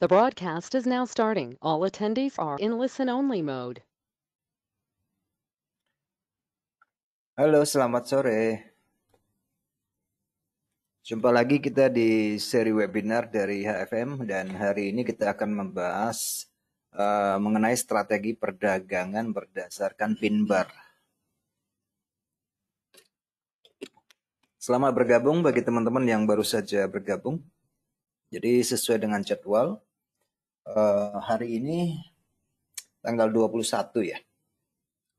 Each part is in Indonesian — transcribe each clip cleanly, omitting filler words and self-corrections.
The broadcast is now starting. All attendees are in listen-only mode. Halo, selamat sore. Jumpa lagi kita di seri webinar dari HFM dan hari ini kita akan membahas mengenai strategi perdagangan berdasarkan pin bar. Selamat bergabung bagi teman-teman yang baru saja bergabung. Jadi sesuai dengan jadwal, hari ini tanggal 21 ya.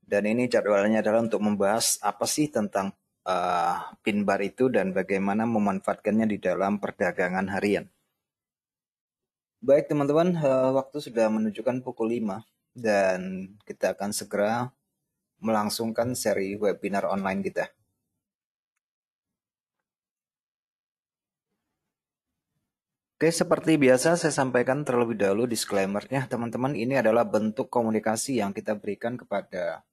Dan ini jadwalnya adalah untuk membahas apa sih tentang pin bar itu dan bagaimana memanfaatkannya di dalam perdagangan harian. Baik teman-teman, waktu sudah menunjukkan pukul 5 dan kita akan segera melangsungkan seri webinar online kita. Oke, seperti biasa saya sampaikan terlebih dahulu disclaimer-nya. Teman-teman, ini adalah bentuk komunikasi yang kita berikan kepada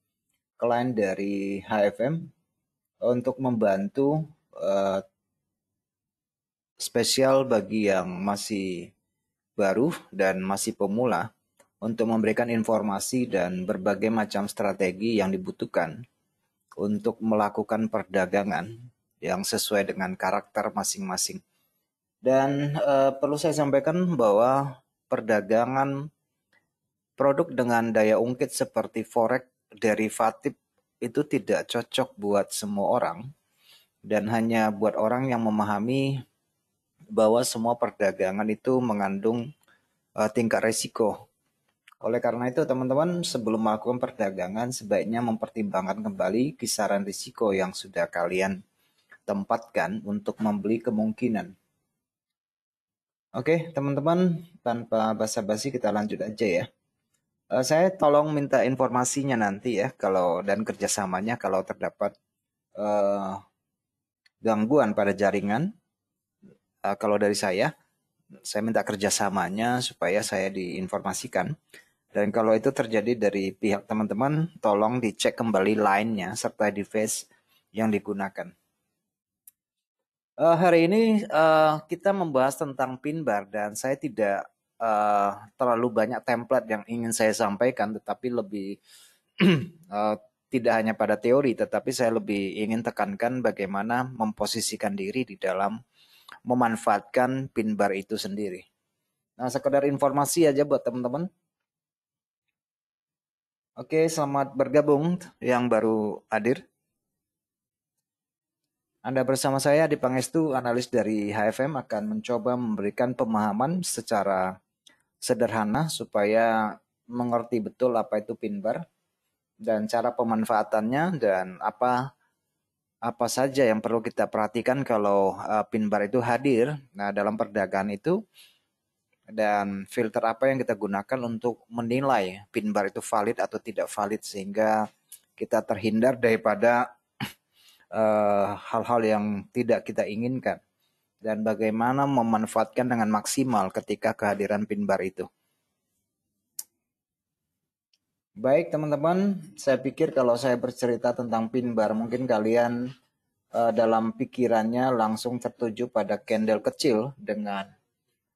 klien dari HFM untuk membantu spesial bagi yang masih baru dan masih pemula untuk memberikan informasi dan berbagai macam strategi yang dibutuhkan untuk melakukan perdagangan yang sesuai dengan karakter masing-masing. Dan perlu saya sampaikan bahwa perdagangan produk dengan daya ungkit seperti forex derivatif itu tidak cocok buat semua orang dan hanya buat orang yang memahami bahwa semua perdagangan itu mengandung tingkat risiko. Oleh karena itu teman-teman sebelum melakukan perdagangan sebaiknya mempertimbangkan kembali kisaran risiko yang sudah kalian tempatkan untuk membeli kemungkinan. Oke teman-teman, tanpa basa-basi kita lanjut aja ya. Saya tolong minta informasinya nanti ya dan kerjasamanya kalau terdapat gangguan pada jaringan. Kalau dari saya minta kerjasamanya supaya saya diinformasikan. Dan kalau itu terjadi dari pihak teman-teman, tolong dicek kembali line-nya serta device yang digunakan. Hari ini kita membahas tentang pin bar dan saya tidak terlalu banyak template yang ingin saya sampaikan, tetapi lebih tidak hanya pada teori, tetapi saya lebih ingin tekankan bagaimana memposisikan diri di dalam memanfaatkan pin bar itu sendiri. Nah, sekedar informasi aja buat teman-teman. Oke, selamat bergabung yang baru hadir. Anda bersama saya Adi Pangestu, analis dari HFM akan mencoba memberikan pemahaman secara sederhana supaya mengerti betul apa itu pin bar dan cara pemanfaatannya dan apa saja yang perlu kita perhatikan kalau pin bar itu hadir. Nah, dalam perdagangan itu dan filter apa yang kita gunakan untuk menilai pin bar itu valid atau tidak valid sehingga kita terhindar daripada hal-hal yang tidak kita inginkan dan bagaimana memanfaatkan dengan maksimal ketika kehadiran pin bar itu. Baik teman-teman, saya pikir kalau saya bercerita tentang pin bar mungkin kalian dalam pikirannya langsung tertuju pada candle kecil dengan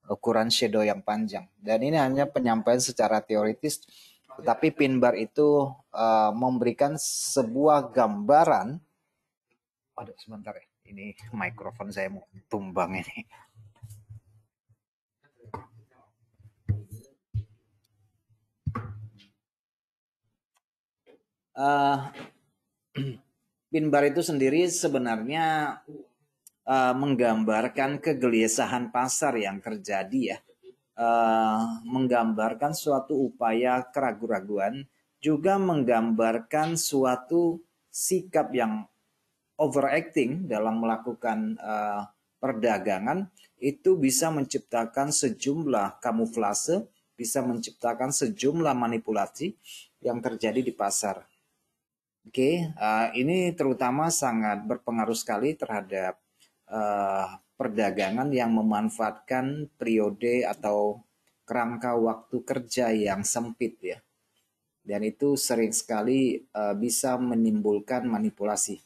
ukuran shadow yang panjang. Dan ini hanya penyampaian secara teoritis, tetapi pin bar itu memberikan sebuah gambaran. Aduh, sebentar ya. Ini mikrofon saya mau tumbang ini. Pin bar itu sendiri sebenarnya menggambarkan kegelisahan pasar yang terjadi ya. Menggambarkan suatu upaya keraguan-raguan, juga menggambarkan suatu sikap yang overacting dalam melakukan perdagangan itu bisa menciptakan sejumlah kamuflase, bisa menciptakan sejumlah manipulasi yang terjadi di pasar. Oke, ini terutama sangat berpengaruh sekali terhadap perdagangan yang memanfaatkan periode atau kerangka waktu kerja yang sempit ya. Dan itu sering sekali bisa menimbulkan manipulasi.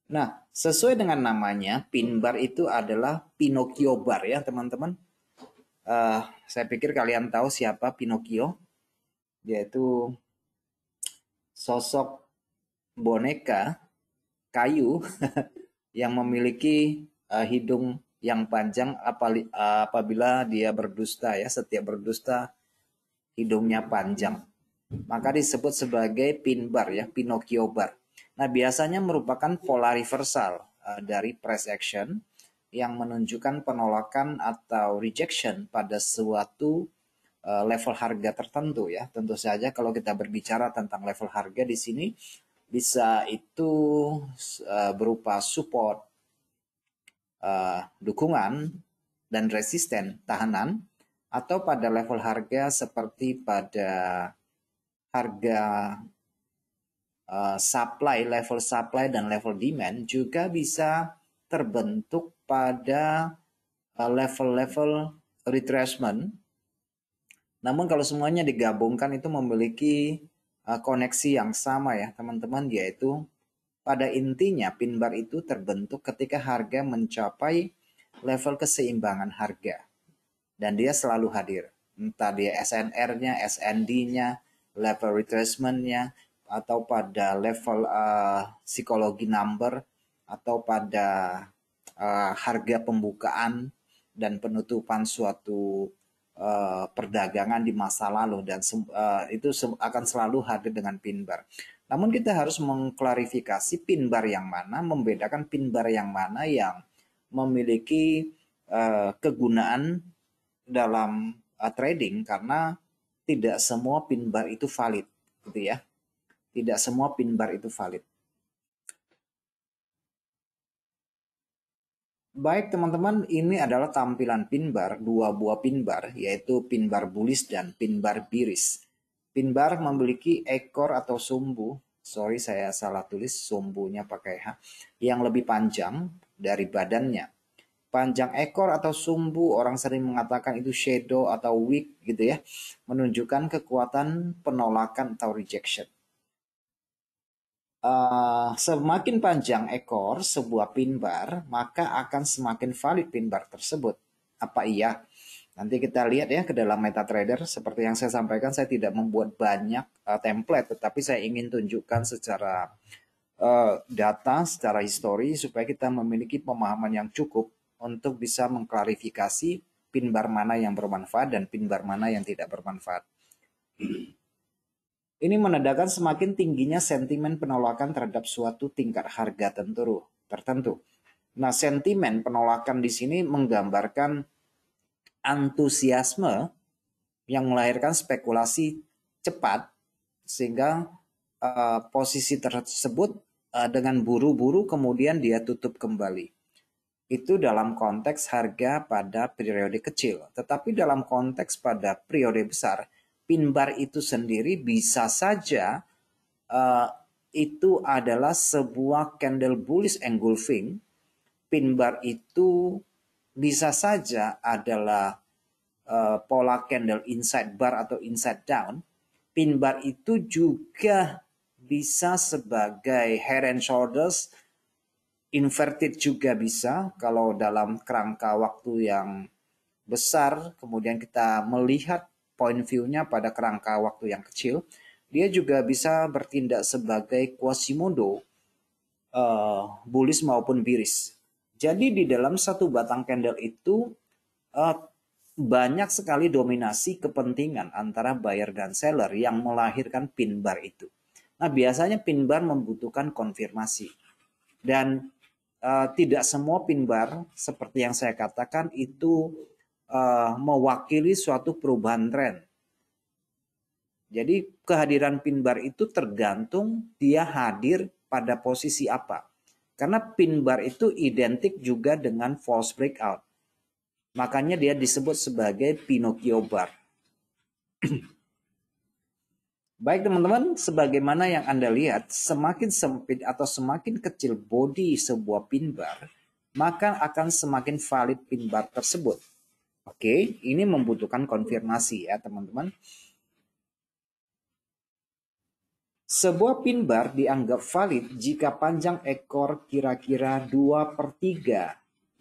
Nah, sesuai dengan namanya, pin bar itu adalah Pinocchio bar ya teman-teman. Saya pikir kalian tahu siapa Pinocchio, yaitu sosok boneka kayu yang memiliki hidung yang panjang apabila dia berdusta ya, setiap berdusta hidungnya panjang. Maka disebut sebagai pin bar ya, Pinocchio bar. Nah, biasanya merupakan pola reversal dari price action yang menunjukkan penolakan atau rejection pada suatu level harga tertentu ya. Tentu saja kalau kita berbicara tentang level harga di sini bisa itu berupa support, dukungan, dan resisten tahanan, atau pada level harga seperti pada harga supply, level supply dan level demand juga bisa terbentuk pada level-level retracement. Namun kalau semuanya digabungkan itu memiliki koneksi yang sama ya teman-teman, yaitu pada intinya pin bar itu terbentuk ketika harga mencapai level keseimbangan harga. Dan dia selalu hadir. Entah dia SNR-nya, SND-nya, level retracement-nya, atau pada level psikologi number, atau pada harga pembukaan dan penutupan suatu perdagangan di masa lalu, dan itu akan selalu hadir dengan pin bar. Namun kita harus mengklarifikasi pin bar yang mana, membedakan pin bar yang mana yang memiliki kegunaan dalam trading, karena tidak semua pin bar itu valid gitu ya. Tidak semua pin bar itu valid. Baik teman-teman, ini adalah tampilan pin bar, dua buah pin bar, yaitu pin bar bullish dan pin bar bearish. Pin bar memiliki ekor atau sumbu, sorry saya salah tulis, sumbunya pakai H, yang lebih panjang dari badannya. Panjang ekor atau sumbu orang sering mengatakan itu shadow atau wick gitu ya, menunjukkan kekuatan penolakan atau rejection. Semakin panjang ekor sebuah pin bar, maka akan semakin valid pin bar tersebut. Apa iya? Nanti kita lihat ya ke dalam MetaTrader. Seperti yang saya sampaikan, saya tidak membuat banyak template, tetapi saya ingin tunjukkan secara data, secara histori, supaya kita memiliki pemahaman yang cukup untuk bisa mengklarifikasi pin bar mana yang bermanfaat dan pin bar mana yang tidak bermanfaat. Ini menandakan semakin tingginya sentimen penolakan terhadap suatu tingkat harga tertentu. Nah, sentimen penolakan di sini menggambarkan antusiasme yang melahirkan spekulasi cepat, sehingga posisi tersebut dengan buru-buru kemudian dia tutup kembali. Itu dalam konteks harga pada periode kecil. Tetapi dalam konteks pada periode besar, pin bar itu sendiri bisa saja itu adalah sebuah candle bullish engulfing. Pin bar itu bisa saja adalah pola candle inside bar atau inside down. Pin bar itu juga bisa sebagai head and shoulders, inverted juga bisa kalau dalam kerangka waktu yang besar, kemudian kita melihat point view-nya pada kerangka waktu yang kecil, dia juga bisa bertindak sebagai Quasimodo, bullish maupun bearish. Jadi di dalam satu batang candle itu banyak sekali dominasi kepentingan antara buyer dan seller yang melahirkan pin bar itu. Nah, biasanya pin bar membutuhkan konfirmasi. Dan tidak semua pin bar seperti yang saya katakan itu mewakili suatu perubahan tren. Jadi kehadiran pin bar itu tergantung dia hadir pada posisi apa. Karena pin bar itu identik juga dengan false breakout. Makanya dia disebut sebagai Pinocchio bar. Baik teman-teman, sebagaimana yang Anda lihat, semakin sempit atau semakin kecil bodi sebuah pin bar, maka akan semakin valid pin bar tersebut. Oke, ini membutuhkan konfirmasi ya teman-teman. Sebuah pin bar dianggap valid jika panjang ekor kira-kira 2/3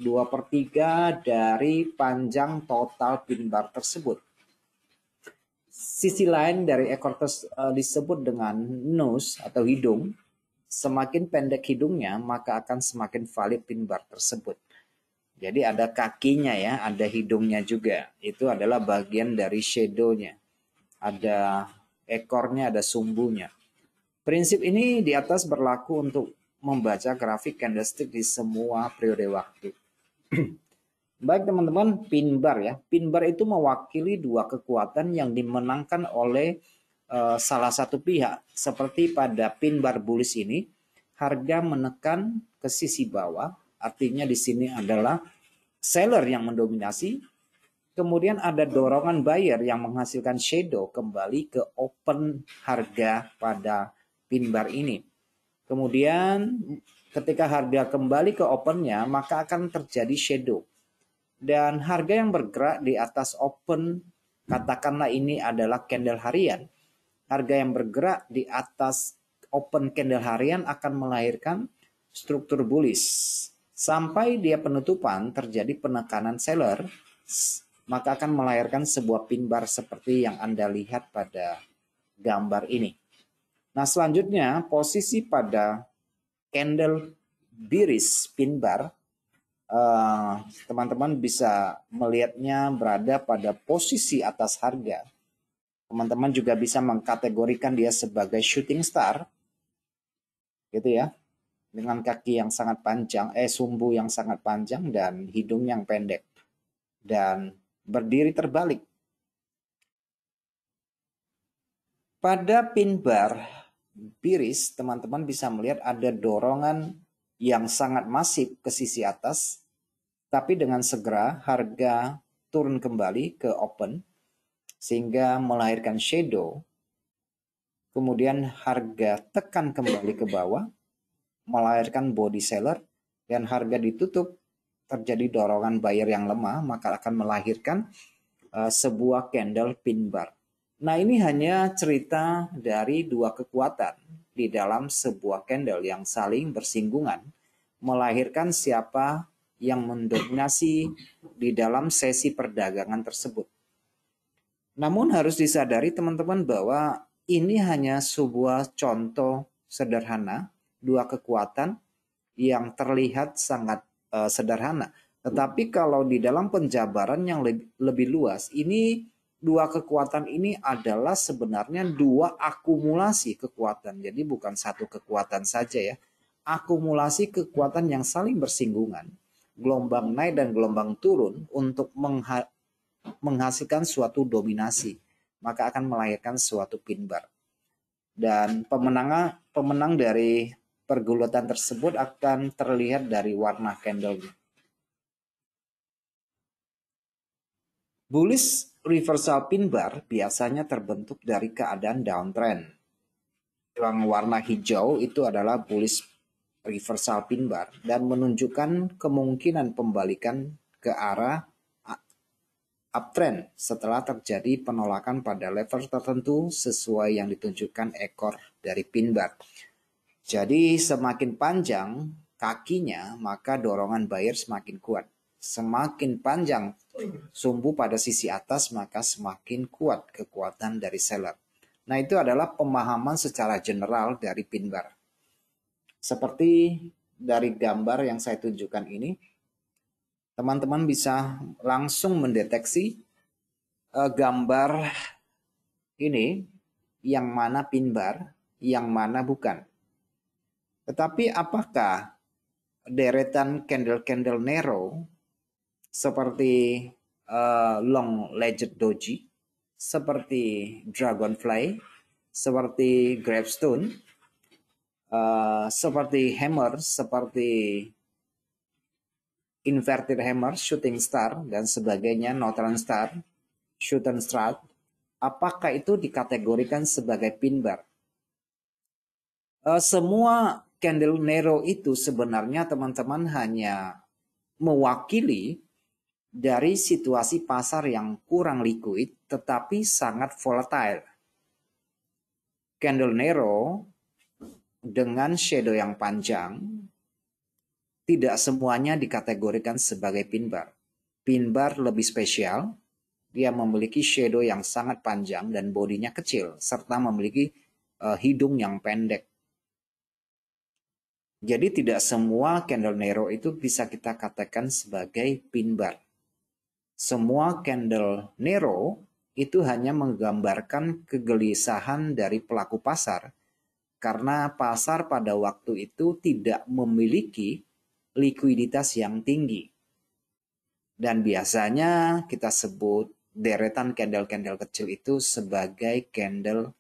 2/3 dari panjang total pin bar tersebut. Sisi lain dari ekor disebut dengan nose atau hidung. Semakin pendek hidungnya, maka akan semakin valid pin bar tersebut. Jadi ada kakinya ya, ada hidungnya juga. Itu adalah bagian dari shadow-nya. Ada ekornya, ada sumbunya. Prinsip ini di atas berlaku untuk membaca grafik candlestick di semua periode waktu. Baik teman-teman, pin bar ya. Pin bar itu mewakili dua kekuatan yang dimenangkan oleh salah satu pihak. Seperti pada pin bar bullish ini, harga menekan ke sisi bawah. Artinya di sini adalah seller yang mendominasi. Kemudian ada dorongan buyer yang menghasilkan shadow kembali ke open harga pada pin bar ini. Kemudian ketika harga kembali ke opennya, maka akan terjadi shadow. Dan harga yang bergerak di atas open, katakanlah ini adalah candle harian. Harga yang bergerak di atas open candle harian akan melahirkan struktur bullish. Sampai dia penutupan terjadi penekanan seller, maka akan melahirkan sebuah pin bar seperti yang Anda lihat pada gambar ini. Nah selanjutnya posisi pada candle bearish pin bar, teman-teman bisa melihatnya berada pada posisi atas harga. Teman-teman juga bisa mengkategorikan dia sebagai shooting star, gitu ya, dengan kaki yang sangat panjang, sumbu yang sangat panjang dan hidung yang pendek, dan berdiri terbalik. Pada pin bar bearish, teman-teman bisa melihat ada dorongan yang sangat masif ke sisi atas. Tapi dengan segera harga turun kembali ke open sehingga melahirkan shadow. Kemudian harga tekan kembali ke bawah melahirkan body seller dan harga ditutup terjadi dorongan buyer yang lemah maka akan melahirkan sebuah candle pin bar. Nah ini hanya cerita dari dua kekuatan di dalam sebuah candle yang saling bersinggungan melahirkan siapa yang mendominasi di dalam sesi perdagangan tersebut. Namun harus disadari teman-teman bahwa ini hanya sebuah contoh sederhana, dua kekuatan yang terlihat sangat sederhana. Tetapi kalau di dalam penjabaran yang lebih luas, ini dua kekuatan ini adalah sebenarnya dua akumulasi kekuatan. Jadi bukan satu kekuatan saja ya. Akumulasi kekuatan yang saling bersinggungan. Gelombang naik dan gelombang turun untuk menghasilkan suatu dominasi, maka akan melahirkan suatu pin bar. Dan pemenang dari pergulatan tersebut akan terlihat dari warna candle-nya. Bullish reversal pin bar biasanya terbentuk dari keadaan downtrend. Yang warna hijau itu adalah bullish reversal pin bar dan menunjukkan kemungkinan pembalikan ke arah uptrend setelah terjadi penolakan pada level tertentu sesuai yang ditunjukkan ekor dari pin bar. Jadi semakin panjang kakinya maka dorongan buyer semakin kuat. Semakin panjang sumbu pada sisi atas maka semakin kuat kekuatan dari seller. Nah itu adalah pemahaman secara general dari pin bar. Seperti dari gambar yang saya tunjukkan ini, teman-teman bisa langsung mendeteksi gambar ini yang mana pin bar, yang mana bukan. Tetapi apakah deretan candle-candle narrow seperti long legged doji, seperti dragonfly, seperti gravestone, seperti hammer, seperti inverted hammer, shooting star, dan sebagainya, northern star, shooting star, apakah itu dikategorikan sebagai pin bar? Semua candle narrow itu sebenarnya teman-teman hanya mewakili dari situasi pasar yang kurang liquid tetapi sangat volatile. Candle narrow dengan shadow yang panjang tidak semuanya dikategorikan sebagai pin bar. Pin bar lebih spesial, dia memiliki shadow yang sangat panjang dan bodinya kecil, serta memiliki hidung yang pendek. Jadi tidak semua candle Nero itu bisa kita katakan sebagai pin bar. Semua candle Nero itu hanya menggambarkan kegelisahan dari pelaku pasar karena pasar pada waktu itu tidak memiliki likuiditas yang tinggi. Dan biasanya kita sebut deretan candle-candle kecil itu sebagai candle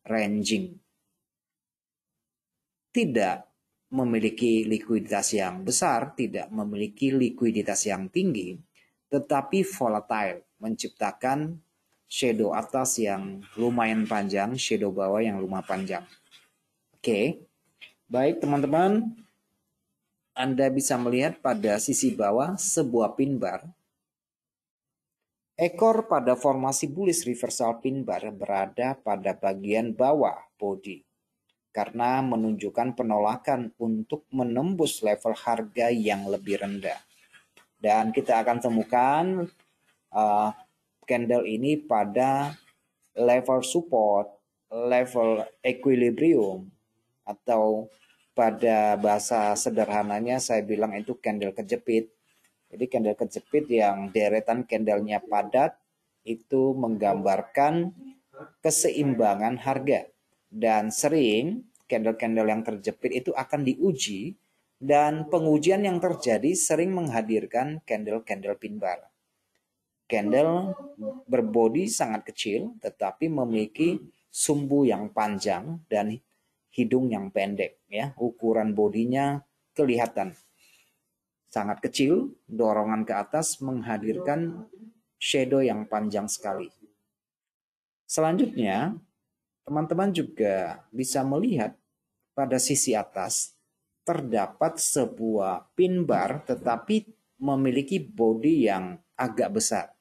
ranging. Tidak memiliki likuiditas yang besar, tidak memiliki likuiditas yang tinggi, tetapi volatile, menciptakan shadow atas yang lumayan panjang, shadow bawah yang lumayan panjang. Oke, baik teman-teman, Anda bisa melihat pada sisi bawah sebuah pin bar. Ekor pada formasi bullish reversal pin bar berada pada bagian bawah body karena menunjukkan penolakan untuk menembus level harga yang lebih rendah. Dan kita akan temukan candle ini pada level support, level equilibrium, atau pada bahasa sederhananya saya bilang itu candle kejepit. Jadi candle kejepit yang deretan candlenya padat itu menggambarkan keseimbangan harga. Dan sering candle-candle yang terjepit itu akan diuji dan pengujian yang terjadi sering menghadirkan candle-candle pin bar. Candle berbodi sangat kecil tetapi memiliki sumbu yang panjang dan hidung yang pendek ya. Ukuran bodinya kelihatan sangat kecil, dorongan ke atas menghadirkan shadow yang panjang sekali. Selanjutnya, teman-teman juga bisa melihat pada sisi atas terdapat sebuah pin bar tetapi memiliki body yang agak besar.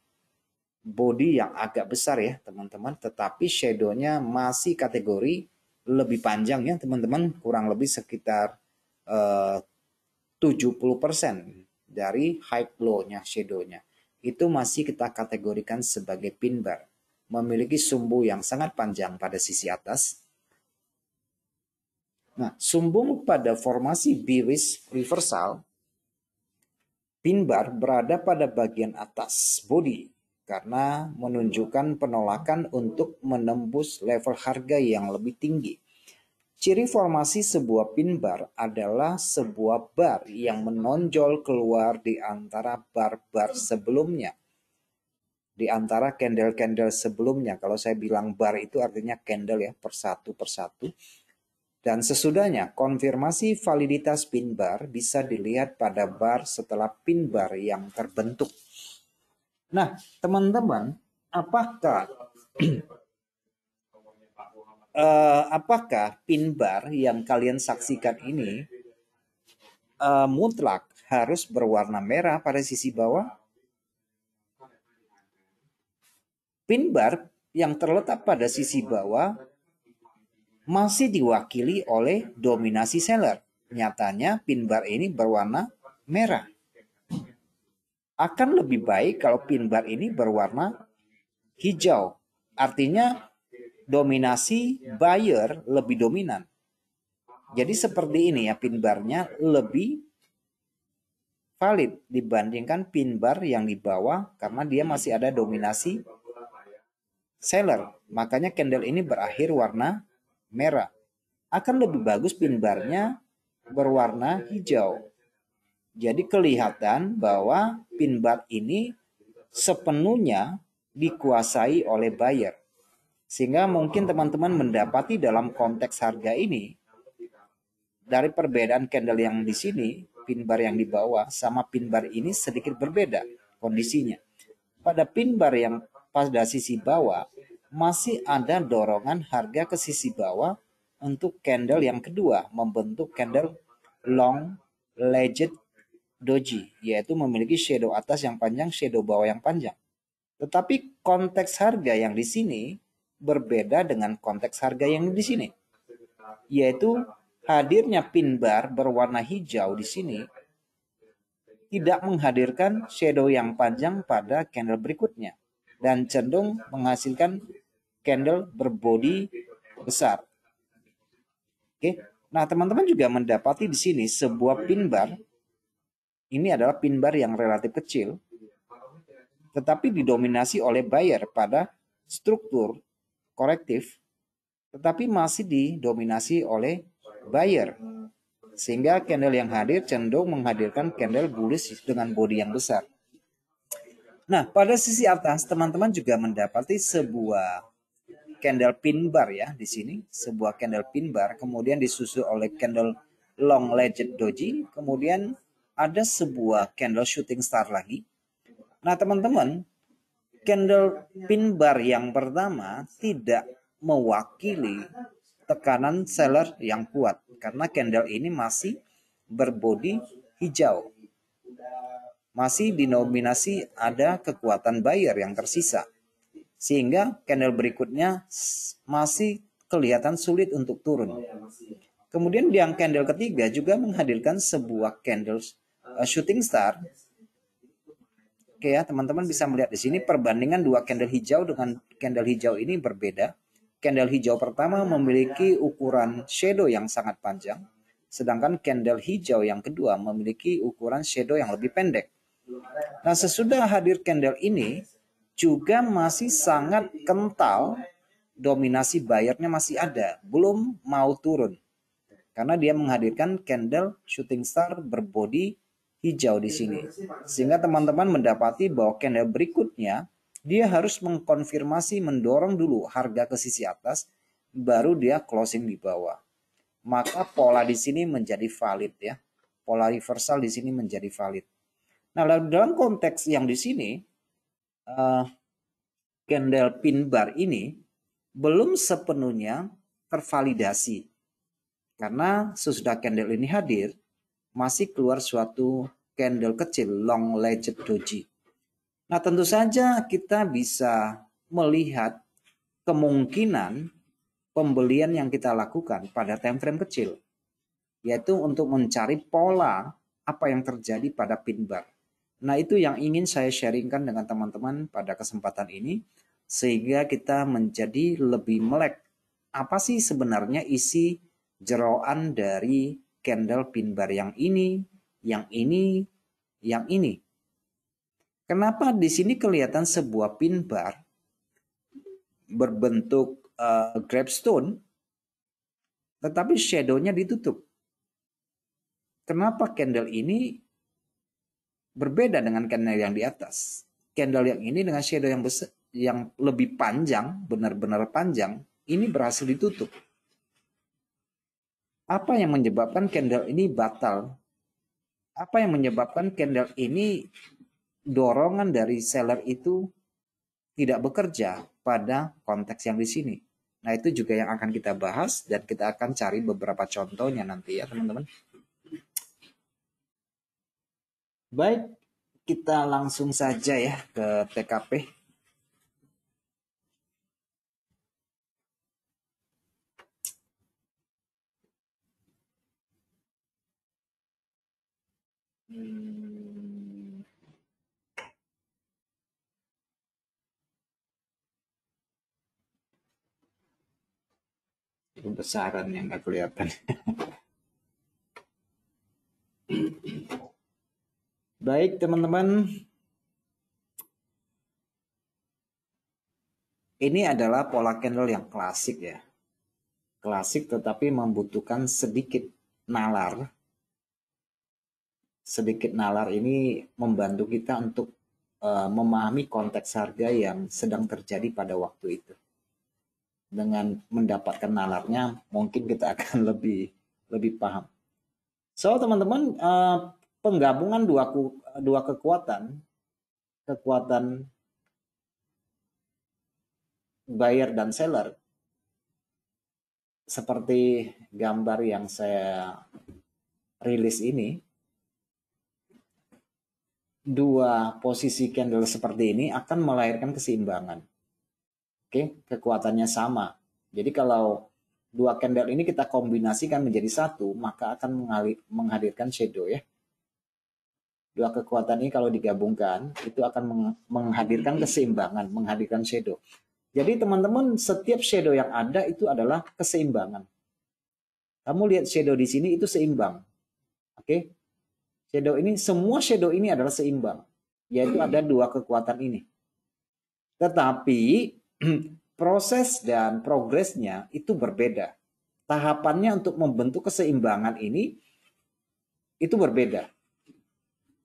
Body yang agak besar ya teman-teman, tetapi shadownya masih kategori lebih panjang ya teman-teman, kurang lebih sekitar 70% dari high low-nya shadownya. Itu masih kita kategorikan sebagai pin bar. Memiliki sumbu yang sangat panjang pada sisi atas. Nah, sumbung pada formasi bearish reversal, pin bar berada pada bagian atas body karena menunjukkan penolakan untuk menembus level harga yang lebih tinggi. Ciri formasi sebuah pin bar adalah sebuah bar yang menonjol keluar di antara bar-bar sebelumnya. Di antara candle-candle sebelumnya, kalau saya bilang bar itu artinya candle ya, persatu. Dan sesudahnya, konfirmasi validitas pin bar bisa dilihat pada bar setelah pin bar yang terbentuk. Nah, teman-teman, apakah pin bar yang kalian saksikan ini mutlak harus berwarna merah pada sisi bawah? Pin bar yang terletak pada sisi bawah masih diwakili oleh dominasi seller. Nyatanya pin bar ini berwarna merah. Akan lebih baik kalau pin bar ini berwarna hijau. Artinya dominasi buyer lebih dominan. Jadi seperti ini ya, pin barnya lebih valid dibandingkan pin bar yang di bawah karena dia masih ada dominasi seller. Makanya candle ini berakhir warna merah. Akan lebih bagus pin barnya berwarna hijau. Jadi kelihatan bahwa pin bar ini sepenuhnya dikuasai oleh buyer. Sehingga mungkin teman-teman mendapati dalam konteks harga ini, dari perbedaan candle yang di sini, pin bar yang di bawah sama pin bar ini sedikit berbeda kondisinya. Pada pin bar yang pada sisi bawah, masih ada dorongan harga ke sisi bawah untuk candle yang kedua, membentuk candle long legged doji, yaitu memiliki shadow atas yang panjang, shadow bawah yang panjang. Tetapi konteks harga yang di sini berbeda dengan konteks harga yang di sini, yaitu hadirnya pin bar berwarna hijau di sini tidak menghadirkan shadow yang panjang pada candle berikutnya dan cenderung menghasilkan candle berbodi besar. Oke. Nah, teman-teman juga mendapati di sini sebuah pin bar. Ini adalah pin bar yang relatif kecil, tetapi didominasi oleh buyer pada struktur korektif, tetapi masih didominasi oleh buyer. Sehingga candle yang hadir cenderung menghadirkan candle bullish dengan body yang besar. Nah, pada sisi atas teman-teman juga mendapati sebuah candle pin bar ya di sini, sebuah candle pin bar, kemudian disusul oleh candle long legend doji, kemudian ada sebuah candle shooting star lagi. Nah, teman-teman, candle pin bar yang pertama tidak mewakili tekanan seller yang kuat karena candle ini masih berbodi hijau. Masih dinominasi ada kekuatan buyer yang tersisa. Sehingga candle berikutnya masih kelihatan sulit untuk turun. Kemudian yang candle ketiga juga menghadirkan sebuah candle shooting star. Oke ya, teman-teman bisa melihat di sini perbandingan dua candle hijau dengan candle hijau ini berbeda. Candle hijau pertama memiliki ukuran shadow yang sangat panjang, sedangkan candle hijau yang kedua memiliki ukuran shadow yang lebih pendek. Nah, sesudah hadir candle ini juga masih sangat kental, dominasi buyernya masih ada, belum mau turun. Karena dia menghadirkan candle shooting star berbodi hijau di sini. Sehingga teman-teman mendapati bahwa candle berikutnya dia harus mengkonfirmasi, mendorong dulu harga ke sisi atas, baru dia closing di bawah. Maka pola di sini menjadi valid ya. Pola reversal di sini menjadi valid. Nah, dalam konteks yang di sini, candle pin bar ini belum sepenuhnya tervalidasi. Karena sesudah candle ini hadir, masih keluar suatu candle kecil long legend doji. Nah, tentu saja kita bisa melihat kemungkinan pembelian yang kita lakukan pada time frame kecil, yaitu untuk mencari pola apa yang terjadi pada pin bar. Nah, itu yang ingin saya sharingkan dengan teman-teman pada kesempatan ini, sehingga kita menjadi lebih melek. Apa sih sebenarnya isi jeroan dari candle pin bar yang ini, yang ini, yang ini? Kenapa di sini kelihatan sebuah pin bar berbentuk gravestone, tetapi shadow-nya ditutup? Kenapa candle ini berbeda dengan candle yang di atas? Candle yang ini dengan shadow yang besar, yang lebih panjang, benar-benar panjang, ini berhasil ditutup. Apa yang menyebabkan candle ini batal? Apa yang menyebabkan candle ini dorongan dari seller itu tidak bekerja pada konteks yang di sini? Nah, itu juga yang akan kita bahas dan kita akan cari beberapa contohnya nanti ya, teman-teman. Baik, kita langsung saja ya ke TKP. Besaran yang nggak kelihatan. Baik teman-teman, ini adalah pola candle yang klasik ya. Klasik tetapi membutuhkan sedikit nalar. Sedikit nalar ini membantu kita untuk memahami konteks harga yang sedang terjadi pada waktu itu. Dengan mendapatkan nalarnya, mungkin kita akan lebih paham. So teman-teman, penggabungan dua kekuatan buyer dan seller, seperti gambar yang saya rilis ini, dua posisi candle seperti ini akan melahirkan keseimbangan. Oke, kekuatannya sama. Jadi kalau dua candle ini kita kombinasikan menjadi satu, maka akan menghadirkan shadow ya. Dua kekuatan ini kalau digabungkan itu akan menghadirkan keseimbangan, menghadirkan shadow. Jadi teman-teman, setiap shadow yang ada itu adalah keseimbangan. Kamu lihat shadow di sini itu seimbang. Oke? Shadow ini, semua shadow ini adalah seimbang. Yaitu ada dua kekuatan ini. Tetapi proses dan progresnya itu berbeda. Tahapannya untuk membentuk keseimbangan ini itu berbeda.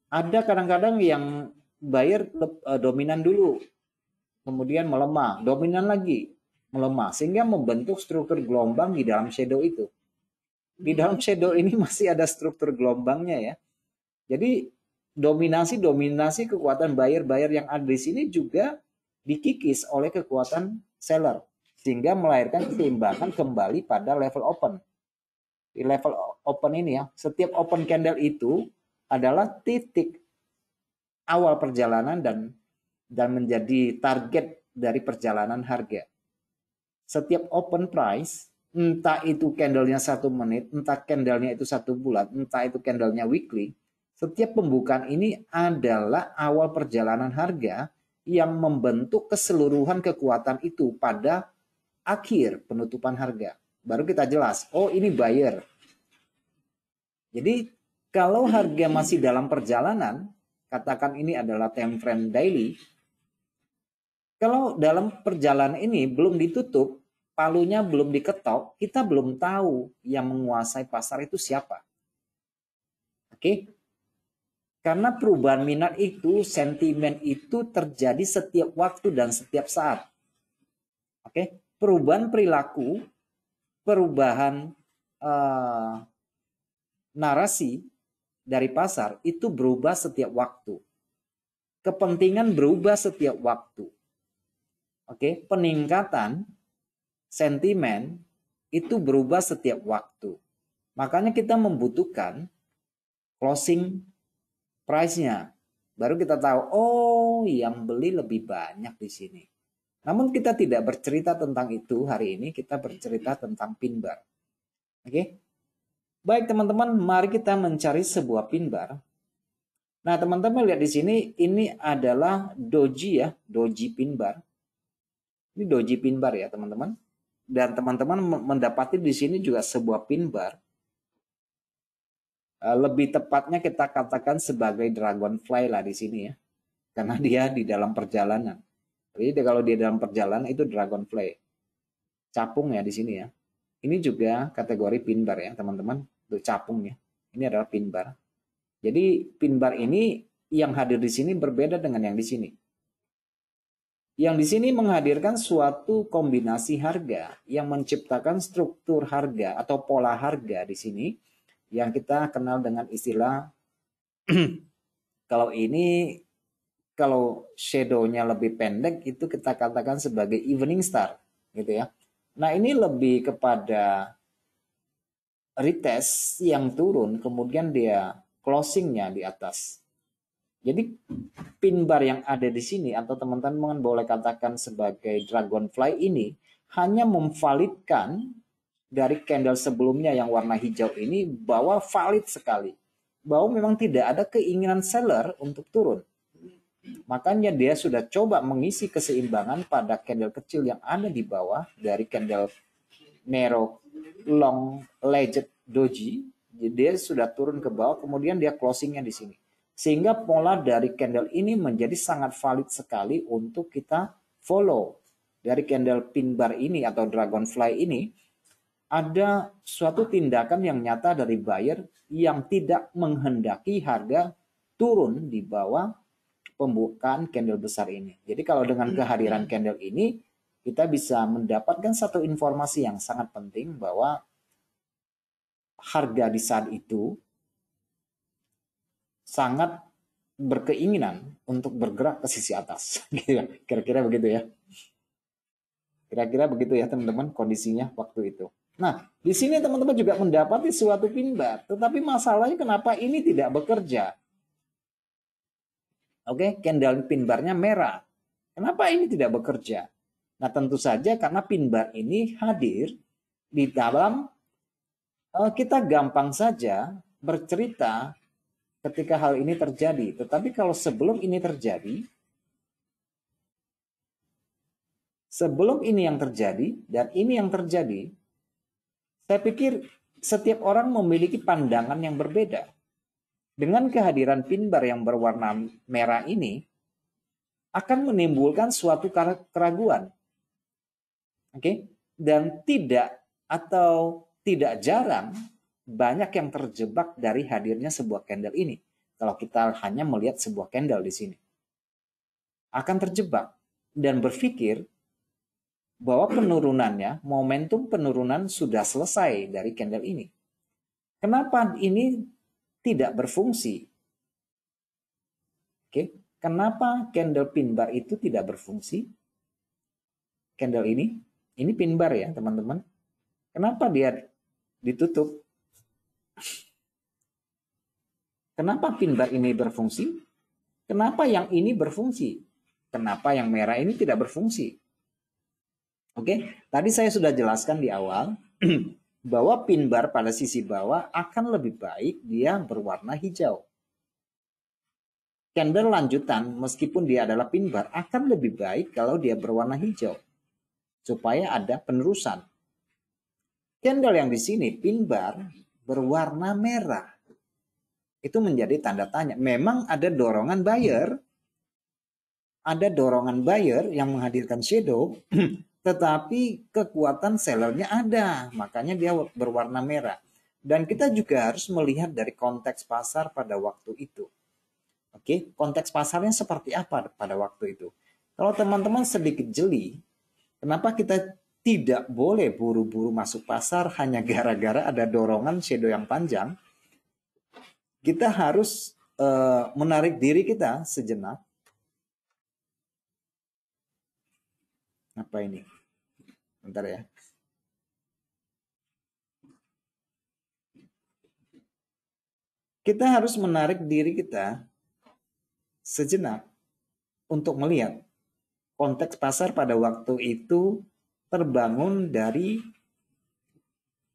Ada kadang-kadang yang buyer dominan dulu, kemudian melemah, dominan lagi, melemah, sehingga membentuk struktur gelombang di dalam shadow itu. Di dalam shadow ini masih ada struktur gelombangnya ya. Jadi dominasi kekuatan buyer yang ada di sini juga dikikis oleh kekuatan seller, sehingga melahirkan keseimbangan kembali pada level open. Di level open ini ya, setiap open candle itu adalah titik awal perjalanan dan menjadi target dari perjalanan harga. Setiap open price, entah itu candlenya 1 menit, entah candlenya itu 1 bulan, entah itu candlenya weekly, setiap pembukaan ini adalah awal perjalanan harga yang membentuk keseluruhan kekuatan itu pada akhir penutupan harga. Baru kita jelas, oh ini buyer. Jadi kalau harga masih dalam perjalanan, katakan ini adalah time frame daily, kalau dalam perjalanan ini belum ditutup, palunya belum diketok, kita belum tahu yang menguasai pasar itu siapa. Oke? Karena perubahan minat itu, sentimen itu terjadi setiap waktu dan setiap saat. Oke? Perubahan perilaku, perubahan narasi dari pasar itu berubah setiap waktu. Kepentingan berubah setiap waktu. Oke, peningkatan sentimen itu berubah setiap waktu. Makanya kita membutuhkan closing price-nya. Baru kita tahu, oh yang beli lebih banyak di sini. Namun kita tidak bercerita tentang itu hari ini, kita bercerita tentang pin bar. Oke? Baik teman-teman, mari kita mencari sebuah pin bar. Nah teman-teman lihat di sini, ini adalah doji ya, doji pin bar. Ini doji pin bar ya teman-teman. Dan teman-teman mendapati di sini juga sebuah pin bar. Lebih tepatnya kita katakan sebagai dragonfly lah di sini ya. Karena dia di dalam perjalanan. Jadi kalau dia dalam perjalanan itu dragonfly. Capung ya di sini ya. Ini juga kategori pin bar ya teman-teman. Untuk capung ya. Ini adalah pin bar. Jadi pin bar ini yang hadir di sini berbeda dengan yang di sini. Yang di sini menghadirkan suatu kombinasi harga yang menciptakan struktur harga atau pola harga di sini yang kita kenal dengan istilah kalau ini kalau shadow-nya lebih pendek itu kita katakan sebagai evening star gitu ya. Nah, ini lebih kepada retest yang turun kemudian dia closing-nya di atas. Jadi pin bar yang ada di sini atau teman-teman boleh katakan sebagai dragonfly ini hanya memvalidkan dari candle sebelumnya yang warna hijau ini bahwa valid sekali. Bahwa memang tidak ada keinginan seller untuk turun. Makanya dia sudah coba mengisi keseimbangan pada candle kecil yang ada di bawah dari candle narrow long legged doji. Dia sudah turun ke bawah kemudian dia closingnya di sini. Sehingga pola dari candle ini menjadi sangat valid sekali untuk kita follow. Dari candle pin bar ini atau dragonfly ini, ada suatu tindakan yang nyata dari buyer yang tidak menghendaki harga turun di bawah pembukaan candle besar ini. Jadi kalau dengan kehadiran candle ini, kita bisa mendapatkan satu informasi yang sangat penting bahwa harga di saat itu sangat berkeinginan untuk bergerak ke sisi atas. Kira-kira begitu ya. Kira-kira begitu ya teman-teman kondisinya waktu itu. Nah, di sini teman-teman juga mendapati suatu pin bar. Tetapi masalahnya kenapa ini tidak bekerja? Oke, candle pin barnya merah. Kenapa ini tidak bekerja? Nah, tentu saja karena pin bar ini hadir di dalam kita gampang saja bercerita ketika hal ini terjadi. Tetapi kalau sebelum ini terjadi, sebelum ini yang terjadi dan ini yang terjadi, saya pikir setiap orang memiliki pandangan yang berbeda. Dengan kehadiran pin bar yang berwarna merah ini akan menimbulkan suatu keraguan. Oke? Dan tidak jarang banyak yang terjebak dari hadirnya sebuah candle ini. Kalau kita hanya melihat sebuah candle di sini, akan terjebak dan berpikir bahwa penurunannya, momentum penurunan sudah selesai dari candle ini. Kenapa ini tidak berfungsi? Oke, kenapa candle pin bar itu tidak berfungsi? Candle ini pin bar ya teman-teman. Kenapa dia ditutup? Kenapa pin bar ini berfungsi? Kenapa yang ini berfungsi? Kenapa yang merah ini tidak berfungsi? Oke, tadi saya sudah jelaskan di awal bahwa pin bar pada sisi bawah akan lebih baik dia berwarna hijau. Candle lanjutan meskipun dia adalah pin bar akan lebih baik kalau dia berwarna hijau supaya ada penerusan. Candle yang di sini pin bar berwarna merah. Itu menjadi tanda tanya. Memang ada dorongan buyer. Ada dorongan buyer yang menghadirkan shadow, tetapi kekuatan sellernya ada, makanya dia berwarna merah. Dan kita juga harus melihat dari konteks pasar pada waktu itu. Oke, konteks pasarnya seperti apa pada waktu itu. Kalau teman-teman sedikit jeli, kenapa kita tidak boleh buru-buru masuk pasar hanya gara-gara ada dorongan shadow yang panjang? Kita harus menarik diri kita sejenak. Apa ini? Bentar ya. Kita harus menarik diri kita sejenak untuk melihat konteks pasar pada waktu itu terbangun dari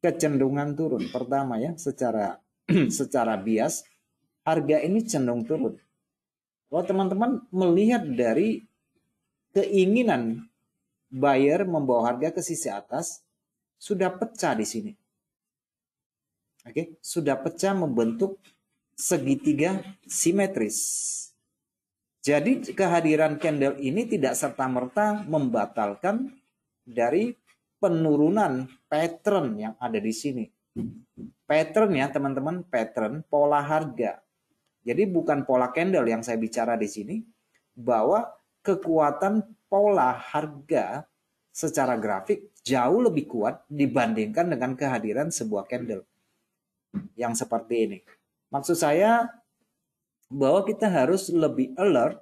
kecenderungan turun. Pertama ya, secara bias harga ini cenderung turun. Kalau teman-teman melihat dari keinginan buyer membawa harga ke sisi atas, sudah pecah di sini. Oke, sudah pecah membentuk segitiga simetris. Jadi kehadiran candle ini tidak serta-merta membatalkan dari penurunan pattern yang ada di sini. Pattern ya teman-teman, pattern pola harga. Jadi bukan pola candle yang saya bicara di sini, bahwa kekuatan pola harga secara grafik jauh lebih kuat dibandingkan dengan kehadiran sebuah candle yang seperti ini. Maksud saya bahwa kita harus lebih alert,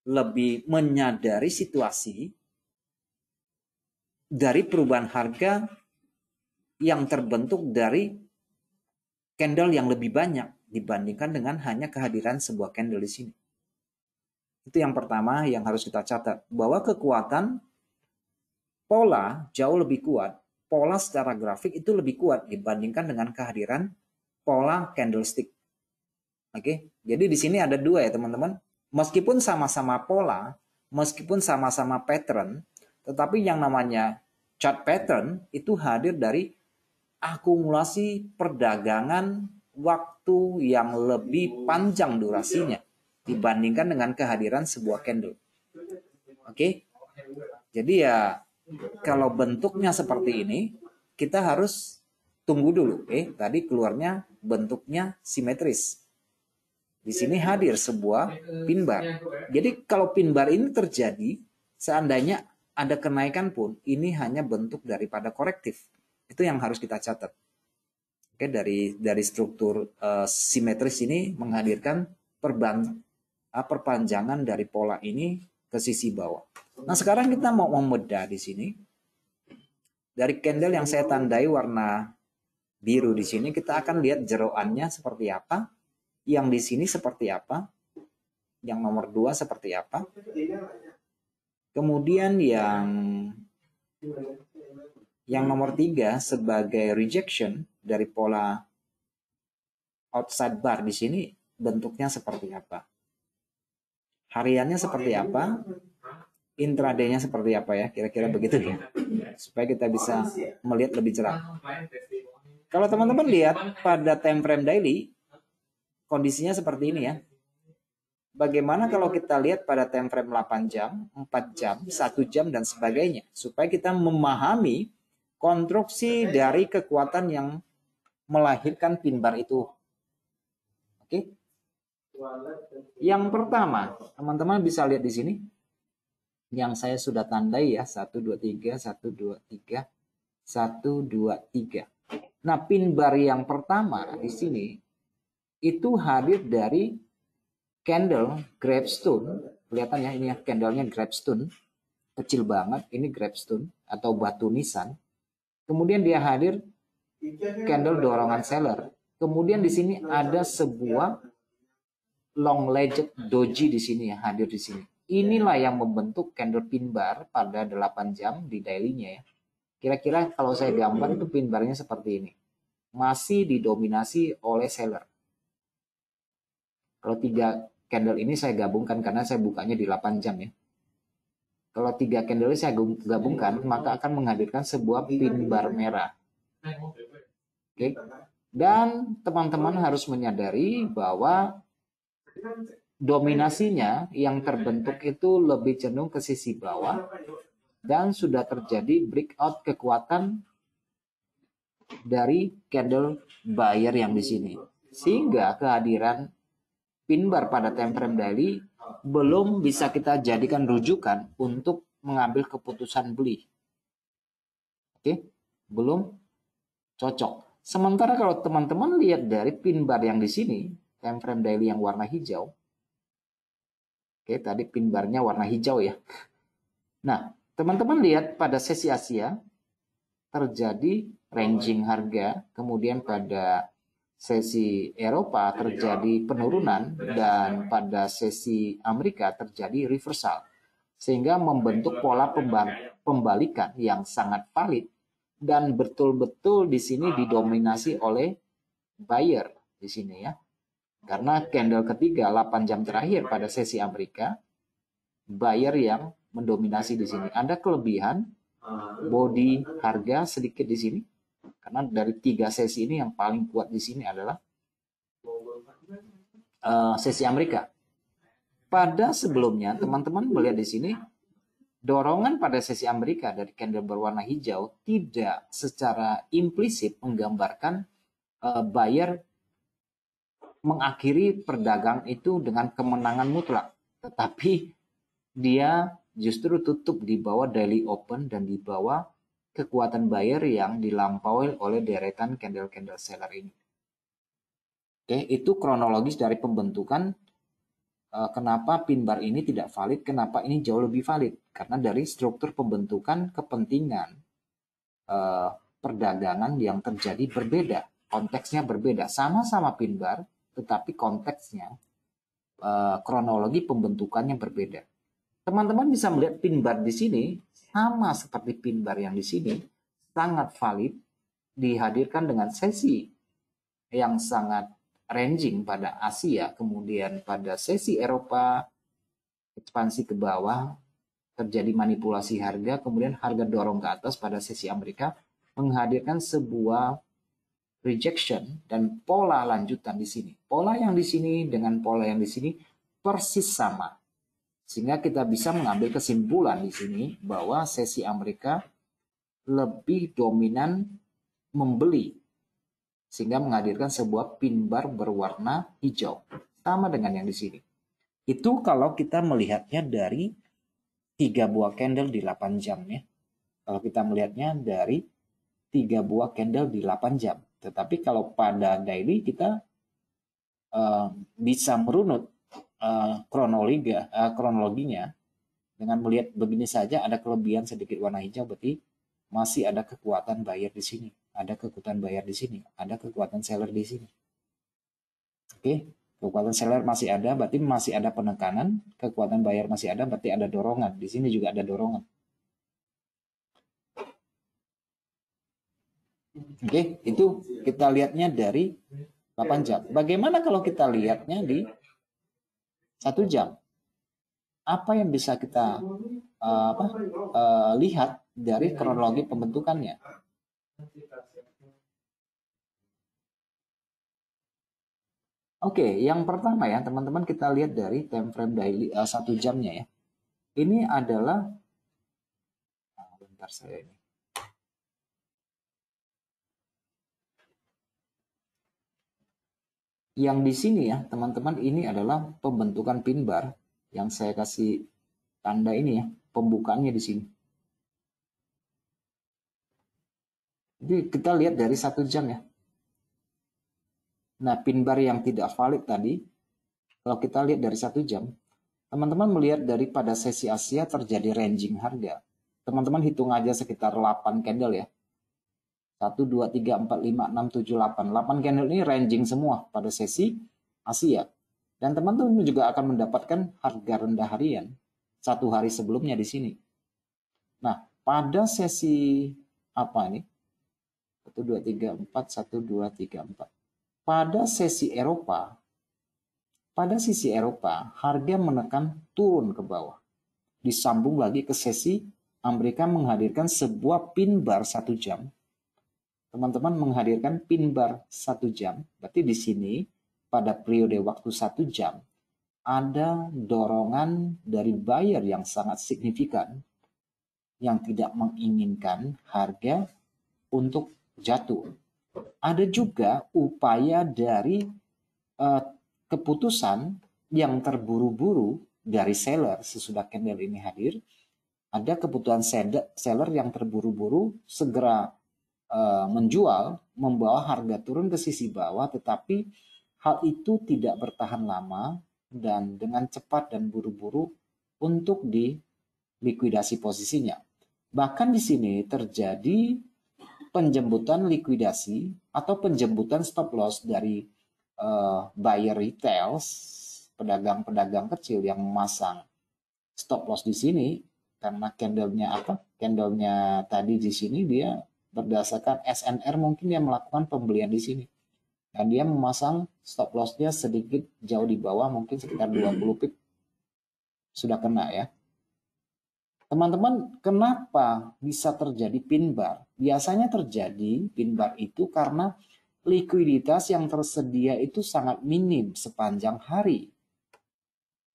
lebih menyadari situasi dari perubahan harga yang terbentuk dari candle yang lebih banyak dibandingkan dengan hanya kehadiran sebuah candle di sini. Itu yang pertama yang harus kita catat, bahwa kekuatan pola jauh lebih kuat, pola secara grafik itu lebih kuat dibandingkan dengan kehadiran pola candlestick. Oke, jadi di sini ada dua ya teman-teman. Meskipun sama-sama pola, meskipun sama-sama pattern, tetapi yang namanya chart pattern itu hadir dari akumulasi perdagangan waktu yang lebih panjang durasinya dibandingkan dengan kehadiran sebuah candle. Oke, jadi ya kalau bentuknya seperti ini, kita harus tunggu dulu. Tadi keluarnya bentuknya simetris. Di sini hadir sebuah pin bar. Jadi kalau pin bar ini terjadi, seandainya ada kenaikan pun, ini hanya bentuk daripada korektif. Itu yang harus kita catat. Oke, dari struktur simetris ini menghadirkan perpanjangan dari pola ini ke sisi bawah. Nah, sekarang kita mau membedah di sini. Dari candle yang saya tandai warna biru di sini, kita akan lihat jeroannya seperti apa, yang di sini seperti apa, yang nomor 2 seperti apa. Kemudian yang nomor 3 sebagai rejection dari pola outside bar di sini bentuknya seperti apa, hariannya seperti apa, intraday-nya seperti apa ya, kira-kira begitu ya, supaya kita bisa melihat lebih cerah. Kalau teman-teman lihat pada time frame daily, kondisinya seperti ini ya. Bagaimana kalau kita lihat pada time frame 8 jam, 4 jam, 1 jam, dan sebagainya. Supaya kita memahami konstruksi dari kekuatan yang melahirkan pin bar itu. Oke. Yang pertama, teman-teman bisa lihat di sini. Yang saya sudah tandai ya, 1, 2, 3, 1, 2, 3, 1, 2, 3. Nah, pin bar yang pertama di sini itu hadir dari candle gravestone. Kelihatan ya, ini ya candlenya gravestone, kecil banget. Ini gravestone atau batu nisan. Kemudian dia hadir candle dorongan seller. Kemudian di sini ada sebuah long legged doji di sini ya, hadir di sini. Inilah yang membentuk candle pin bar pada 8 jam di daily-nya ya. Kira-kira kalau saya gambar itu pin barnya seperti ini. Masih didominasi oleh seller. Kalau 3 candle ini saya gabungkan karena saya bukanya di 8 jam ya. Kalau 3 candle ini saya gabungkan, maka akan menghadirkan sebuah pin bar merah. Oke. Dan teman-teman harus menyadari bahwa dominasinya yang terbentuk itu lebih cenderung ke sisi bawah dan sudah terjadi breakout kekuatan dari candle buyer yang di sini. Sehingga kehadiran pin bar pada time frame daily belum bisa kita jadikan rujukan untuk mengambil keputusan beli. Oke, belum cocok. Sementara kalau teman-teman lihat dari pin bar yang di sini, time frame daily yang warna hijau. Oke, tadi pin barnya warna hijau ya. Nah, teman-teman lihat pada sesi Asia terjadi ranging harga, kemudian pada sesi Eropa terjadi penurunan, dan pada sesi Amerika terjadi reversal. Sehingga membentuk pola pembalikan yang sangat valid dan betul-betul di sini didominasi oleh buyer di sini ya. Karena candle ketiga 8 jam terakhir pada sesi Amerika, buyer yang mendominasi di sini. Ada kelebihan body harga sedikit di sini. Karena dari 3 sesi ini yang paling kuat di sini adalah sesi Amerika. Pada sebelumnya, teman-teman melihat di sini, dorongan pada sesi Amerika dari candle berwarna hijau tidak secara implisit menggambarkan buyer mengakhiri perdagangan itu dengan kemenangan mutlak. Tetapi dia justru tutup di bawah daily open dan di bawah kekuatan buyer yang dilampaui oleh deretan candle-candle seller ini. Oke, itu kronologis dari pembentukan kenapa pin bar ini tidak valid, kenapa ini jauh lebih valid. Karena dari struktur pembentukan kepentingan perdagangan yang terjadi berbeda. Konteksnya berbeda. Sama-sama pin bar, tetapi konteksnya, kronologi pembentukannya berbeda. Teman-teman bisa melihat pin bar di sini, sama seperti pin bar yang di sini, sangat valid, dihadirkan dengan sesi yang sangat ranging pada Asia, kemudian pada sesi Eropa ekspansi ke bawah, terjadi manipulasi harga, kemudian harga dorong ke atas pada sesi Amerika, menghadirkan sebuah rejection dan pola lanjutan di sini. Pola yang di sini dengan pola yang di sini persis sama. Sehingga kita bisa mengambil kesimpulan di sini bahwa sesi Amerika lebih dominan membeli, sehingga menghadirkan sebuah pin bar berwarna hijau. Sama dengan yang di sini. Itu kalau kita melihatnya dari 3 buah candle di 8 jam ya. Kalau kita melihatnya dari 3 buah candle di 8 jam. Tetapi kalau pada daily kita bisa merunut kronologinya dengan melihat begini saja, ada kelebihan sedikit warna hijau, berarti masih ada kekuatan buyer di sini, ada kekuatan buyer di sini, ada kekuatan seller di sini. Oke, kekuatan seller masih ada, berarti masih ada penekanan, kekuatan buyer masih ada, berarti ada dorongan. Di sini juga ada dorongan. Oke, itu kita lihatnya dari 8 jam. Bagaimana kalau kita lihatnya di 1 jam? Apa yang bisa kita lihat dari kronologi pembentukannya? Oke, yang pertama ya teman-teman, kita lihat dari time frame daily 1 jamnya ya. Ini adalah bentar saya ini. Yang di sini ya teman-teman, ini adalah pembentukan pin bar yang saya kasih tanda ini ya, pembukaannya di sini. Jadi kita lihat dari 1 jam ya. Nah, pin bar yang tidak valid tadi, kalau kita lihat dari 1 jam, teman-teman melihat daripada sesi Asia terjadi ranging harga. Teman-teman hitung aja sekitar 8 candle ya. 1, 2, 3, 4, 5, 6, 7, 8. 8 candle ini ranging semua pada sesi Asia. Dan teman-teman juga akan mendapatkan harga rendah harian 1 hari sebelumnya di sini. Nah, pada sesi apa ini? 1, 2, 3, 4, 1, 2, 3, 4. Pada sesi Eropa, pada sisi Eropa, harga menekan turun ke bawah. Disambung lagi ke sesi Amerika menghadirkan sebuah pin bar 1 jam. Teman-teman menghadirkan pin bar 1 jam. Berarti di sini pada periode waktu 1 jam ada dorongan dari buyer yang sangat signifikan yang tidak menginginkan harga untuk jatuh. Ada juga upaya dari keputusan yang terburu-buru dari seller sesudah candle ini hadir. Ada keputusan seller yang terburu-buru segera menjual, membawa harga turun ke sisi bawah, tetapi hal itu tidak bertahan lama dan dengan cepat dan buru-buru untuk dilikuidasi posisinya. Bahkan di sini terjadi penjemputan likuidasi atau penjemputan stop loss dari buyer retail, pedagang-pedagang kecil yang memasang stop loss di sini karena candlenya apa? Candlenya tadi di sini dia berdasarkan SNR, mungkin dia melakukan pembelian di sini. Dan dia memasang stop loss-nya sedikit jauh di bawah, mungkin sekitar 20 pip sudah kena ya. Teman-teman, kenapa bisa terjadi pin bar? Biasanya terjadi pin bar itu karena likuiditas yang tersedia itu sangat minim sepanjang hari.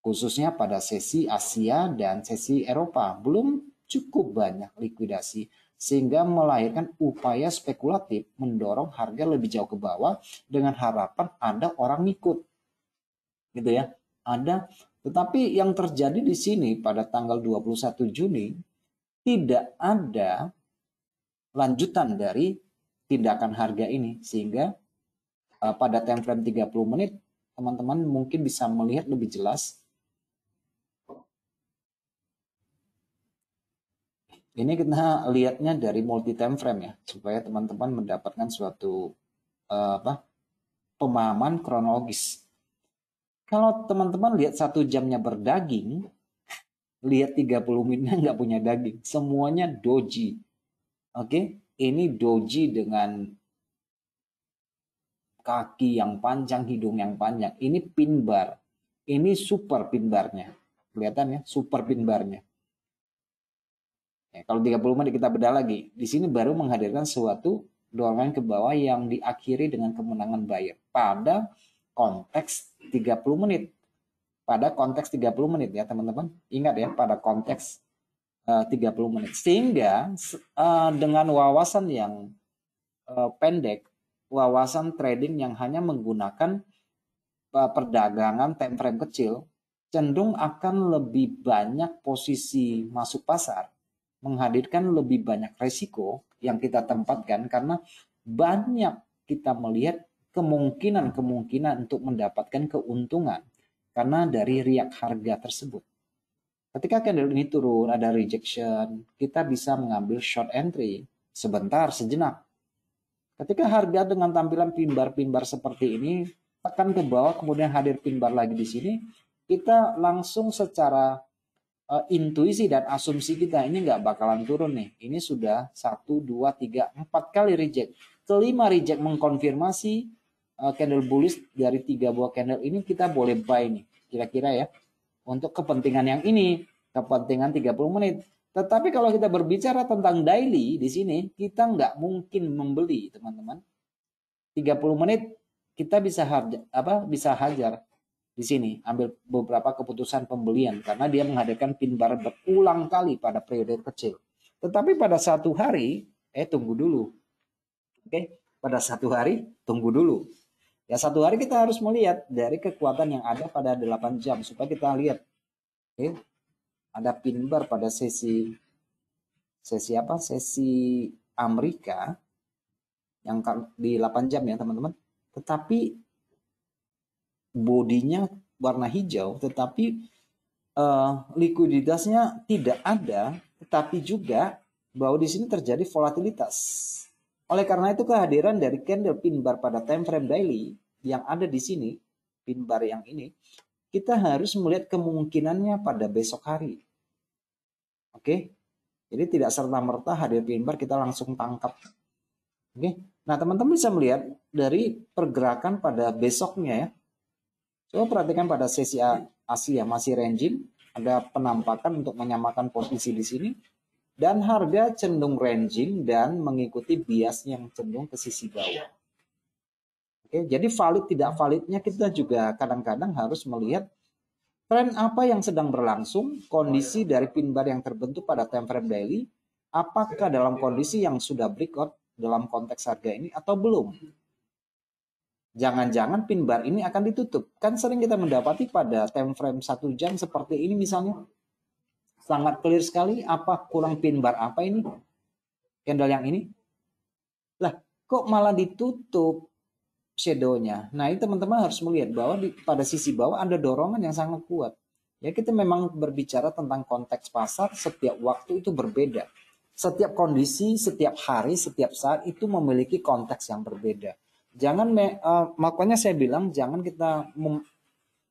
Khususnya pada sesi Asia dan sesi Eropa. Belum cukup banyak likuidasi sehingga melahirkan upaya spekulatif mendorong harga lebih jauh ke bawah dengan harapan ada orang ikut. Gitu ya. Ada, tetapi yang terjadi di sini pada tanggal 21 Juni tidak ada lanjutan dari tindakan harga ini sehingga pada time frame 30 menit teman-teman mungkin bisa melihat lebih jelas. Ini kita lihatnya dari multi time frame ya, supaya teman-teman mendapatkan suatu pemahaman kronologis. Kalau teman-teman lihat 1 jamnya berdaging, lihat 30 menitnya nggak punya daging. Semuanya doji. Oke, ini doji dengan kaki yang panjang, hidung yang panjang. Ini pin bar. Ini super pin barnya. Kelihatan ya, super pin barnya. Ya, kalau 30 menit kita bedah lagi, di sini baru menghadirkan suatu dorongan ke bawah yang diakhiri dengan kemenangan buyer pada konteks 30 menit. Pada konteks 30 menit ya teman-teman. Ingat ya, pada konteks 30 menit. Sehingga dengan wawasan yang pendek, wawasan trading yang hanya menggunakan perdagangan time frame kecil, cenderung akan lebih banyak posisi masuk pasar, menghadirkan lebih banyak resiko yang kita tempatkan karena banyak kita melihat kemungkinan untuk mendapatkan keuntungan karena dari riak harga tersebut. Ketika candle ini turun, ada rejection, kita bisa mengambil short entry sebentar, sejenak. Ketika harga dengan tampilan pin bar seperti ini tekan ke bawah, kemudian hadir pin bar lagi di sini, kita langsung secara intuisi dan asumsi kita ini nggak bakalan turun nih. Ini sudah 1, 2, 3, 4 kali reject. Kelima reject mengkonfirmasi candle bullish dari 3 buah candle ini kita boleh buy nih kira-kira ya untuk kepentingan yang ini, kepentingan 30 menit. Tetapi kalau kita berbicara tentang daily di sini, kita nggak mungkin membeli, teman-teman. 30 menit kita bisa hajar di sini, ambil beberapa keputusan pembelian karena dia menghadirkan pin bar berulang kali pada periode kecil. Tetapi pada satu hari, tunggu dulu. Oke, pada satu hari tunggu dulu. Ya, satu hari kita harus melihat dari kekuatan yang ada pada 8 jam supaya kita lihat. Oke. Ada pin bar pada sesi Amerika yang di 8 jam ya, teman-teman. Tetapi bodinya warna hijau, tetapi likuiditasnya tidak ada, tetapi juga bahwa di sini terjadi volatilitas. Oleh karena itu kehadiran dari candle pin bar pada time frame daily yang ada di sini, pin bar yang ini, kita harus melihat kemungkinannya pada besok hari. Oke. Jadi tidak serta-merta hadir pin bar kita langsung tangkap. Oke. Nah, teman-teman bisa melihat dari pergerakan pada besoknya ya. Coba perhatikan pada sesi Asia masih ranging, ada penampakan untuk menyamakan posisi di sini. Dan harga cenderung ranging dan mengikuti bias yang cenderung ke sisi bawah. Oke, jadi valid tidak validnya kita juga kadang-kadang harus melihat tren apa yang sedang berlangsung, kondisi dari pin bar yang terbentuk pada time frame daily, apakah dalam kondisi yang sudah breakout dalam konteks harga ini atau belum. Jangan-jangan pin bar ini akan ditutup. Kan sering kita mendapati pada time frame 1 jam seperti ini misalnya. Sangat clear sekali apa kurang pin bar apa ini candle yang ini. Lah kok malah ditutup shadownya. Nah ini teman-teman harus melihat bahwa pada sisi bawah ada dorongan yang sangat kuat. Ya kita memang berbicara tentang konteks pasar, setiap waktu itu berbeda. Setiap kondisi, setiap hari, setiap saat itu memiliki konteks yang berbeda. Jangan makanya saya bilang jangan kita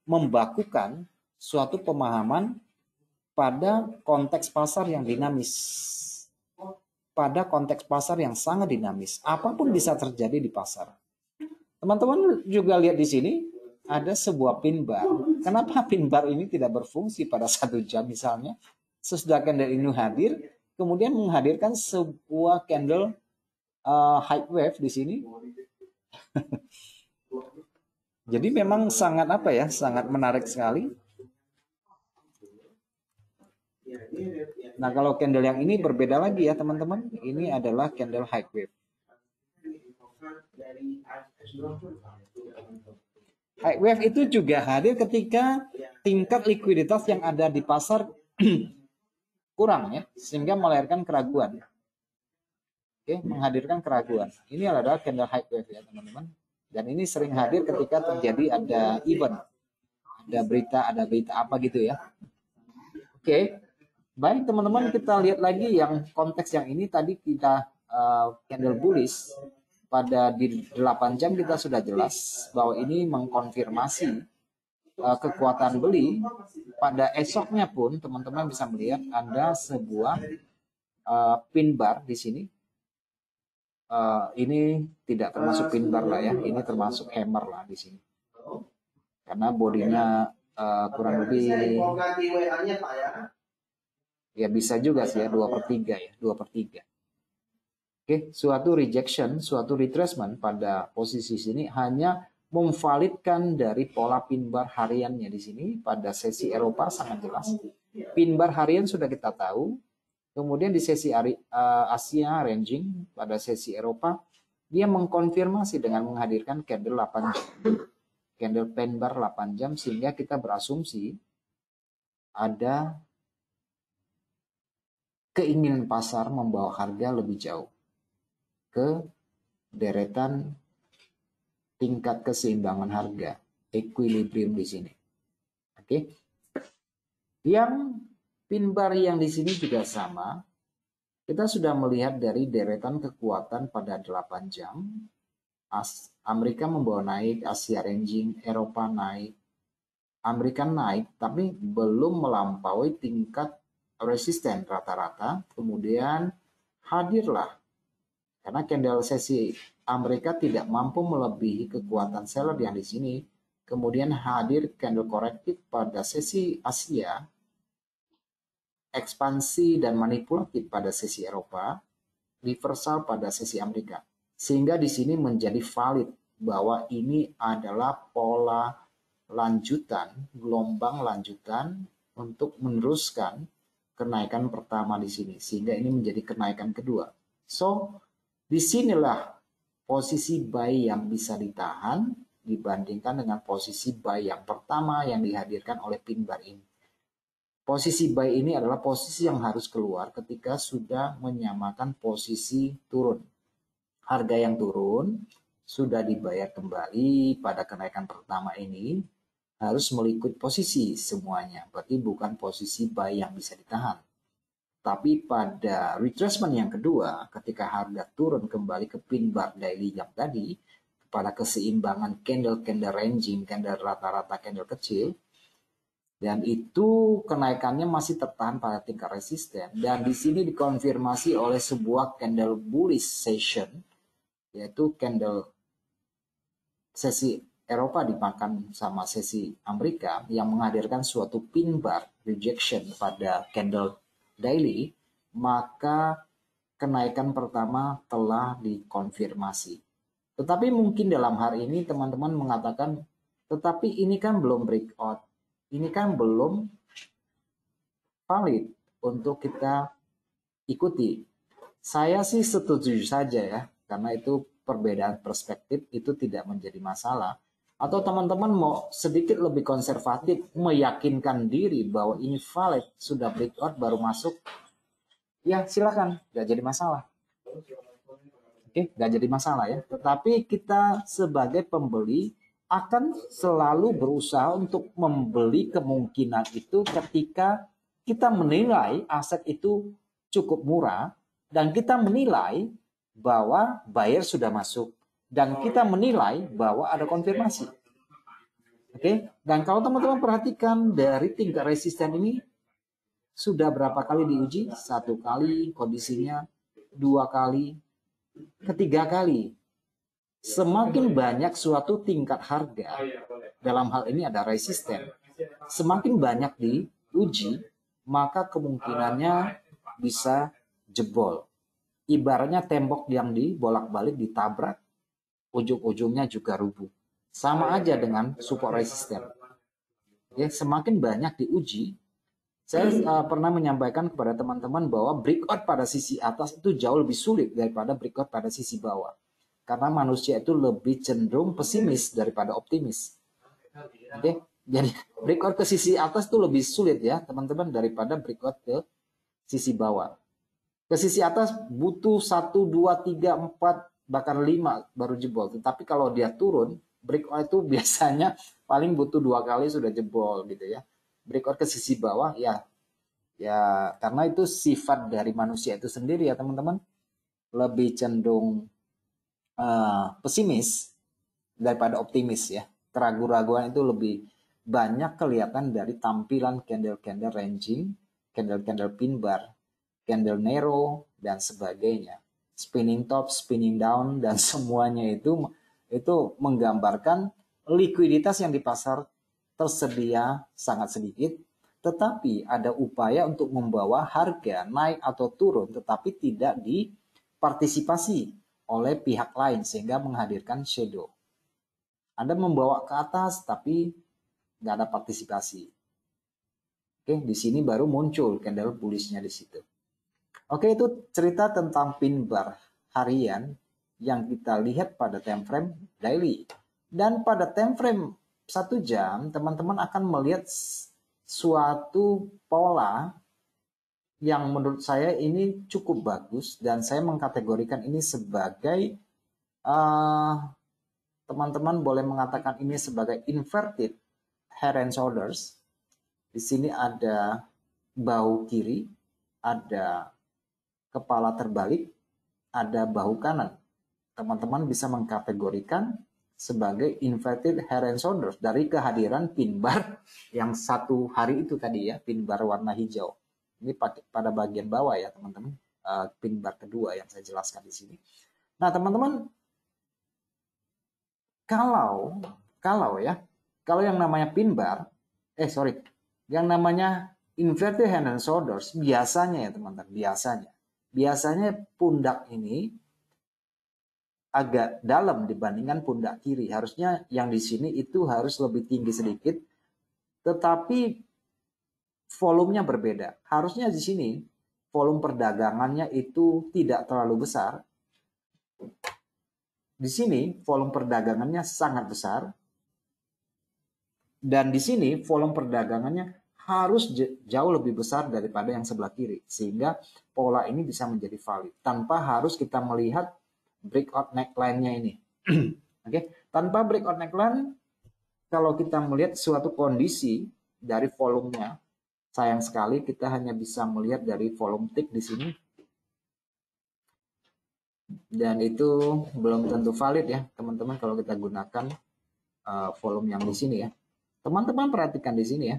membakukan suatu pemahaman pada konteks pasar yang dinamis. Pada konteks pasar yang sangat dinamis. Apapun bisa terjadi di pasar. Teman-teman juga lihat di sini ada sebuah pin bar. Kenapa pin bar ini tidak berfungsi pada 1 jam misalnya? Sesudah candle ini hadir, kemudian menghadirkan sebuah candle high wave di sini. Jadi memang sangat sangat menarik sekali. Nah kalau candle yang ini berbeda lagi ya teman-teman. Ini adalah candle high wave. High wave itu juga hadir ketika tingkat likuiditas yang ada di pasar kurang ya, sehingga melahirkan keraguan. Oke, menghadirkan keraguan. Ini adalah candle high wave ya teman-teman. Dan ini sering hadir ketika terjadi ada event, ada berita apa gitu ya. Oke, baik teman-teman kita lihat lagi yang konteks yang ini tadi kita candle bullish. Pada di 8 jam kita sudah jelas bahwa ini mengkonfirmasi kekuatan beli. Pada esoknya pun teman-teman bisa melihat ada sebuah pin bar di sini. Ini tidak termasuk pin bar lah ya, ini termasuk hammer lah di sini. Karena bodinya kurang lebih ya bisa juga sih ya 2/3 ya, 2/3. Oke, suatu rejection, suatu retracement pada posisi sini hanya memvalidkan dari pola pin bar hariannya di sini pada sesi Eropa sangat jelas. Pin bar harian sudah kita tahu. Kemudian di sesi Asia ranging pada sesi Eropa dia mengkonfirmasi dengan menghadirkan candle 8 jam. Candle pin bar 8 jam sehingga kita berasumsi ada keinginan pasar membawa harga lebih jauh ke deretan tingkat keseimbangan harga, equilibrium di sini. Oke. Yang pin bar yang di sini juga sama. Kita sudah melihat dari deretan kekuatan pada 8 jam. Amerika membawa naik, Asia ranging, Eropa naik. Amerika naik tapi belum melampaui tingkat resisten rata-rata. Kemudian hadirlah Karena candle sesi Amerika tidak mampu melebihi kekuatan seller yang di sini. Kemudian hadir candle korektif pada sesi Asia, ekspansi dan manipulatif pada sesi Eropa, reversal pada sesi Amerika. Sehingga di sini menjadi valid bahwa ini adalah pola lanjutan, gelombang lanjutan untuk meneruskan kenaikan pertama di sini. Sehingga ini menjadi kenaikan kedua. So, disinilah posisi buy yang bisa ditahan dibandingkan dengan posisi buy yang pertama yang dihadirkan oleh pin bar ini. Posisi buy ini adalah posisi yang harus keluar ketika sudah menyamakan posisi turun. Harga yang turun sudah dibayar kembali pada kenaikan pertama ini harus melikut posisi semuanya. Berarti bukan posisi buy yang bisa ditahan. Tapi pada retracement yang kedua, ketika harga turun kembali ke pin bar daily yang tadi, pada keseimbangan candle-candle ranging, candle rata-rata candle kecil, dan itu kenaikannya masih tertahan pada tingkat resisten, dan di sini dikonfirmasi oleh sebuah candle bullish session, yaitu candle sesi Eropa dimakan sama sesi Amerika yang menghadirkan suatu pin bar rejection pada candle daily, maka kenaikan pertama telah dikonfirmasi. Tetapi mungkin dalam hari ini teman-teman mengatakan, tetapi ini kan belum breakout, ini kan belum valid untuk kita ikuti. Saya sih setuju saja ya, karena itu perbedaan perspektif itu tidak menjadi masalah. Atau teman-teman mau sedikit lebih konservatif, meyakinkan diri bahwa ini valid, sudah breakout baru masuk, ya silakan, gak jadi masalah. Oke, gak jadi masalah ya. Tetapi kita sebagai pembeli akan selalu berusaha untuk membeli kemungkinan itu ketika kita menilai aset itu cukup murah dan kita menilai bahwa buyer sudah masuk dan kita menilai bahwa ada konfirmasi. Oke, dan kalau teman-teman perhatikan dari tingkat resisten ini sudah berapa kali diuji? 1 kali kondisinya, 2 kali, ketiga kali. Semakin banyak suatu tingkat harga, dalam hal ini ada resisten, semakin banyak diuji, maka kemungkinannya bisa jebol. Ibaratnya tembok yang dibolak-balik ditabrak, ujung-ujungnya juga rubuh. Sama aja dengan support resisten. Ya, semakin banyak diuji, saya pernah menyampaikan kepada teman-teman bahwa breakout pada sisi atas itu jauh lebih sulit daripada breakout pada sisi bawah. Karena manusia itu lebih cenderung pesimis daripada optimis. Oke, jadi breakout ke sisi atas itu lebih sulit ya teman-teman daripada breakout ke sisi bawah. Ke sisi atas butuh 1, 2, 3, 4, bahkan 5 baru jebol. Tetapi kalau dia turun, breakout itu biasanya paling butuh 2 kali sudah jebol gitu ya. Breakout ke sisi bawah ya karena itu sifat dari manusia itu sendiri ya teman-teman, lebih cenderung pesimis daripada optimis ya. Keraguan-raguan itu lebih banyak kelihatan dari tampilan candle-candle ranging, candle-candle pin bar, candle narrow dan sebagainya, spinning top, spinning down dan semuanya itu menggambarkan likuiditas yang di pasar tersedia sangat sedikit, tetapi ada upaya untuk membawa harga naik atau turun tetapi tidak dipartisipasi oleh pihak lain sehingga menghadirkan shadow. Anda membawa ke atas tapi nggak ada partisipasi. Oke, di sini baru muncul candle bullishnya di situ. Oke, itu cerita tentang pin bar harian yang kita lihat pada time frame daily. Dan pada time frame 1 jam, teman-teman akan melihat suatu pola yang menurut saya ini cukup bagus dan saya mengkategorikan ini sebagai teman-teman boleh mengatakan ini sebagai inverted head and shoulders. Di sini ada bahu kiri, ada kepala terbalik, ada bahu kanan. Teman-teman bisa mengkategorikan sebagai inverted head and shoulders dari kehadiran pin bar yang 1 hari itu tadi ya, pin bar warna hijau. Ini pada bagian bawah ya teman-teman, pin bar kedua yang saya jelaskan di sini. Nah, teman-teman, kalau yang namanya pin bar, yang namanya inverted hand and shoulders, biasanya ya teman-teman, biasanya pundak ini agak dalam dibandingkan pundak kiri. Harusnya yang di sini itu harus lebih tinggi sedikit, tetapi volumenya berbeda. Harusnya di sini volume perdagangannya itu tidak terlalu besar. Di sini volume perdagangannya sangat besar. Dan di sini volume perdagangannya harus jauh lebih besar daripada yang sebelah kiri. Sehingga pola ini bisa menjadi valid. Tanpa harus kita melihat breakout neckline-nya ini. Oke, tanpa breakout neckline, kalau kita melihat suatu kondisi dari volumenya, sayang sekali kita hanya bisa melihat dari volume tick di sini. Dan itu belum tentu valid ya, teman-teman, kalau kita gunakan volume yang di sini ya. Teman-teman perhatikan di sini ya.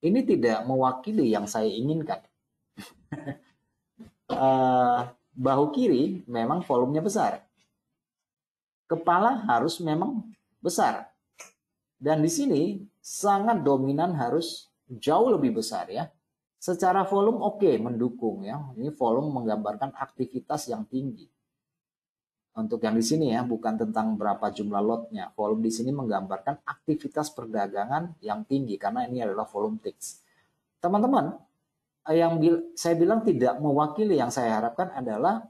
Ini tidak mewakili yang saya inginkan. Bahu kiri memang volumenya besar. Kepala harus memang besar. Dan di sini sangat dominan harus jauh lebih besar ya. Secara volume oke, mendukung ya. Ini volume menggambarkan aktivitas yang tinggi. Untuk yang di sini ya, bukan tentang berapa jumlah lotnya. Volume di sini menggambarkan aktivitas perdagangan yang tinggi karena ini adalah volume ticks. Teman-teman, yang saya bilang tidak mewakili yang saya harapkan adalah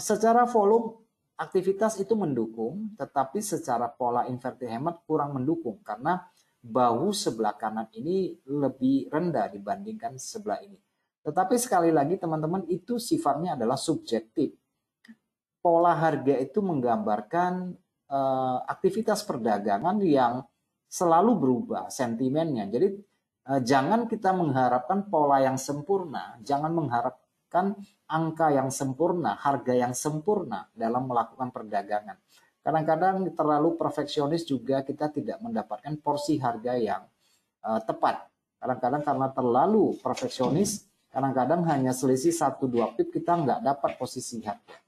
secara volume aktivitas itu mendukung, tetapi secara pola inverted hammer kurang mendukung karena bahu sebelah kanan ini lebih rendah dibandingkan sebelah ini. Tetapi sekali lagi teman-teman, itu sifatnya adalah subjektif. Pola harga itu menggambarkan aktivitas perdagangan yang selalu berubah sentimennya. Jadi jangan kita mengharapkan pola yang sempurna, jangan mengharapkan angka yang sempurna, harga yang sempurna dalam melakukan perdagangan. Kadang-kadang terlalu perfeksionis juga kita tidak mendapatkan porsi harga yang tepat. Kadang-kadang karena terlalu perfeksionis, kadang-kadang hanya selisih 1-2 pip kita nggak dapat posisi harga.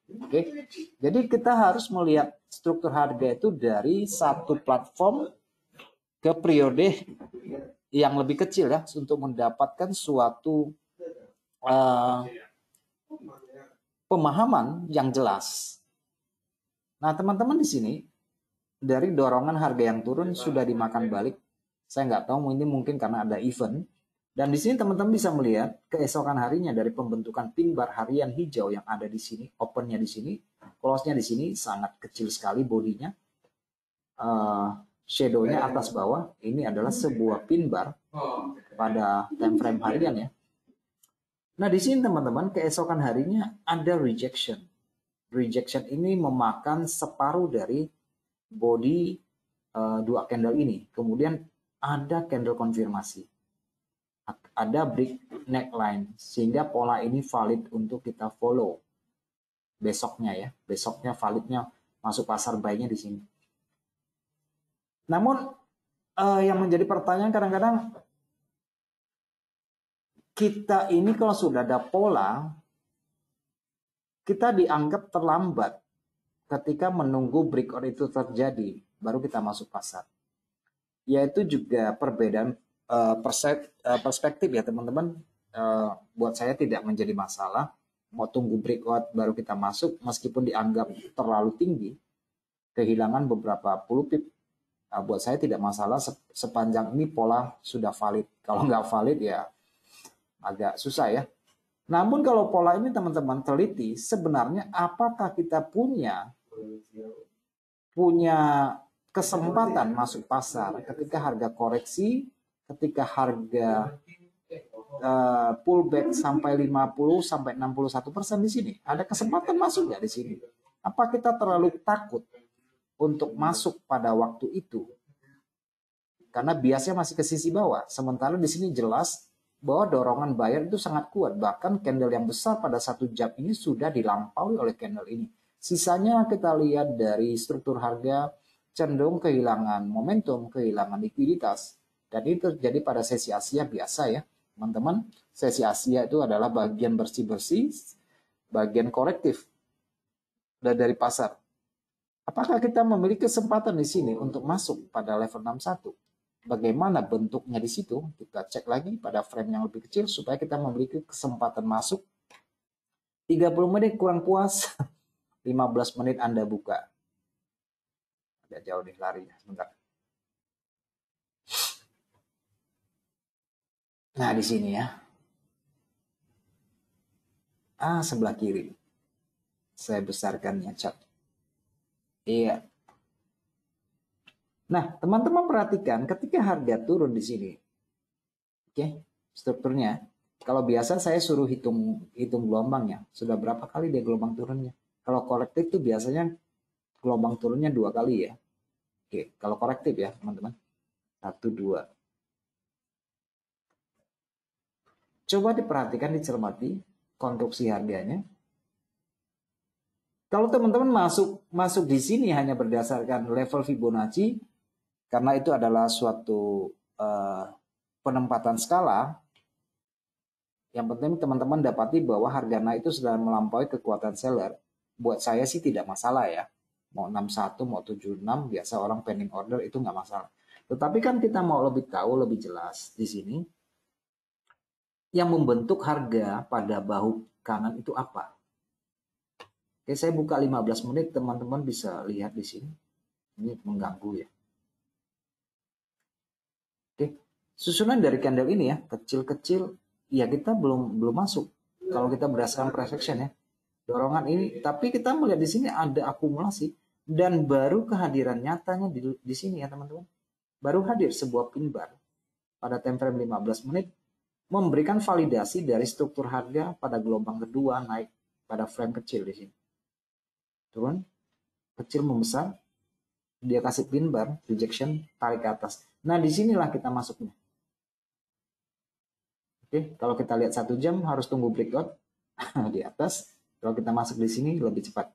Oke, jadi kita harus melihat struktur harga itu dari satu platform ke periode yang lebih kecil ya, untuk mendapatkan suatu pemahaman yang jelas. Nah, teman-teman di sini dari dorongan harga yang turun sudah dimakan balik. Saya nggak tahu, ini mungkin karena ada event. Dan di sini teman-teman bisa melihat keesokan harinya dari pembentukan pin bar harian hijau yang ada di sini, opennya di sini, close-nya di sini sangat kecil sekali bodinya, shadow-nya atas bawah. Ini adalah sebuah pin bar pada time frame harian ya. Nah di sini teman-teman keesokan harinya ada rejection. Rejection ini memakan separuh dari body dua candle ini. Kemudian ada candle konfirmasi. Ada break neckline sehingga pola ini valid untuk kita follow besoknya ya. Besoknya validnya masuk pasar buy-nya di sini. Namun yang menjadi pertanyaan kadang-kadang, kita ini kalau sudah ada pola, kita dianggap terlambat ketika menunggu breakout itu terjadi baru kita masuk pasar. Yaitu juga perbedaan perspektif ya teman-teman. Buat saya tidak menjadi masalah mau tunggu breakout baru kita masuk, meskipun dianggap terlalu tinggi, kehilangan beberapa puluh pip. Buat saya tidak masalah sepanjang ini pola sudah valid. Kalau nggak valid ya agak susah ya. Namun kalau pola ini teman-teman teliti, sebenarnya apakah kita punya kesempatan masuk pasar ketika harga koreksi, ketika harga pullback sampai 50-61% di sini? Ada kesempatan masuk nggak di sini? Apa kita terlalu takut untuk masuk pada waktu itu? Karena biasanya masih ke sisi bawah. Sementara di sini jelas bahwa dorongan buyer itu sangat kuat. Bahkan candle yang besar pada 1 jam ini sudah dilampaui oleh candle ini. Sisanya kita lihat dari struktur harga cenderung kehilangan momentum, kehilangan likuiditas. Dan itu terjadi pada sesi Asia biasa ya. Teman-teman, sesi Asia itu adalah bagian bersih-bersih bagian korektif dari pasar. Apakah kita memiliki kesempatan di sini untuk masuk pada level 61? Bagaimana bentuknya di situ? Kita cek lagi pada frame yang lebih kecil supaya kita memiliki kesempatan masuk. 30 menit kurang puas, 15 menit Anda buka. Agak jauh nih larinya, sebentar. Nah, di sini ya. Sebelah kiri. Saya besarkannya, cat. Iya. Nah, teman-teman perhatikan ketika harga turun di sini. Oke, strukturnya. Kalau biasa saya suruh hitung gelombangnya. Sudah berapa kali dia gelombang turunnya? Kalau korektif itu biasanya gelombang turunnya 2 kali ya. Oke, kalau korektif ya, teman-teman. 1, 2. Coba diperhatikan, dicermati konstruksi harganya. Kalau teman-teman masuk di sini hanya berdasarkan level Fibonacci, karena itu adalah suatu penempatan skala, yang penting teman-teman dapati bahwa harga naik itu sudah melampaui kekuatan seller. Buat saya sih tidak masalah ya. Mau 61, mau 76, biasa orang pending order itu nggak masalah. Tetapi kan kita mau lebih tahu, lebih jelas di sini. Yang membentuk harga pada bahu kanan itu apa? Oke, saya buka 15 menit, teman-teman bisa lihat di sini. Ini mengganggu ya. Oke, susunan dari candle ini ya, kecil-kecil, ya kita belum masuk. Kalau kita berdasarkan price action ya, dorongan ini, tapi kita melihat di sini ada akumulasi dan baru kehadiran nyatanya di sini ya teman-teman. Baru hadir sebuah pin bar pada time frame 15 menit memberikan validasi dari struktur harga pada gelombang kedua naik pada frame kecil di sini. Turun, kecil membesar, dia kasih pin bar, rejection, tarik ke atas. Nah, disinilah kita masuknya. Oke, kalau kita lihat 1 jam harus tunggu breakout di atas. Kalau kita masuk di sini lebih cepat.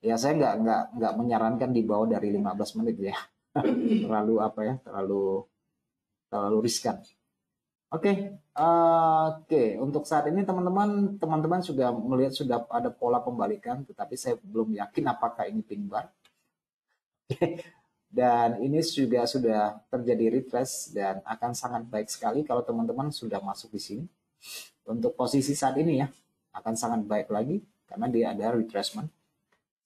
Ya, saya nggak menyarankan di bawah dari 15 menit ya. Terlalu apa ya? Terlalu riskan. Oke. Untuk saat ini teman-teman sudah melihat sudah ada pola pembalikan, tetapi saya belum yakin apakah ini pin bar. Dan ini juga sudah terjadi retrace dan akan sangat baik sekali kalau teman-teman sudah masuk di sini. Untuk posisi saat ini ya, akan sangat baik lagi karena dia ada retracement.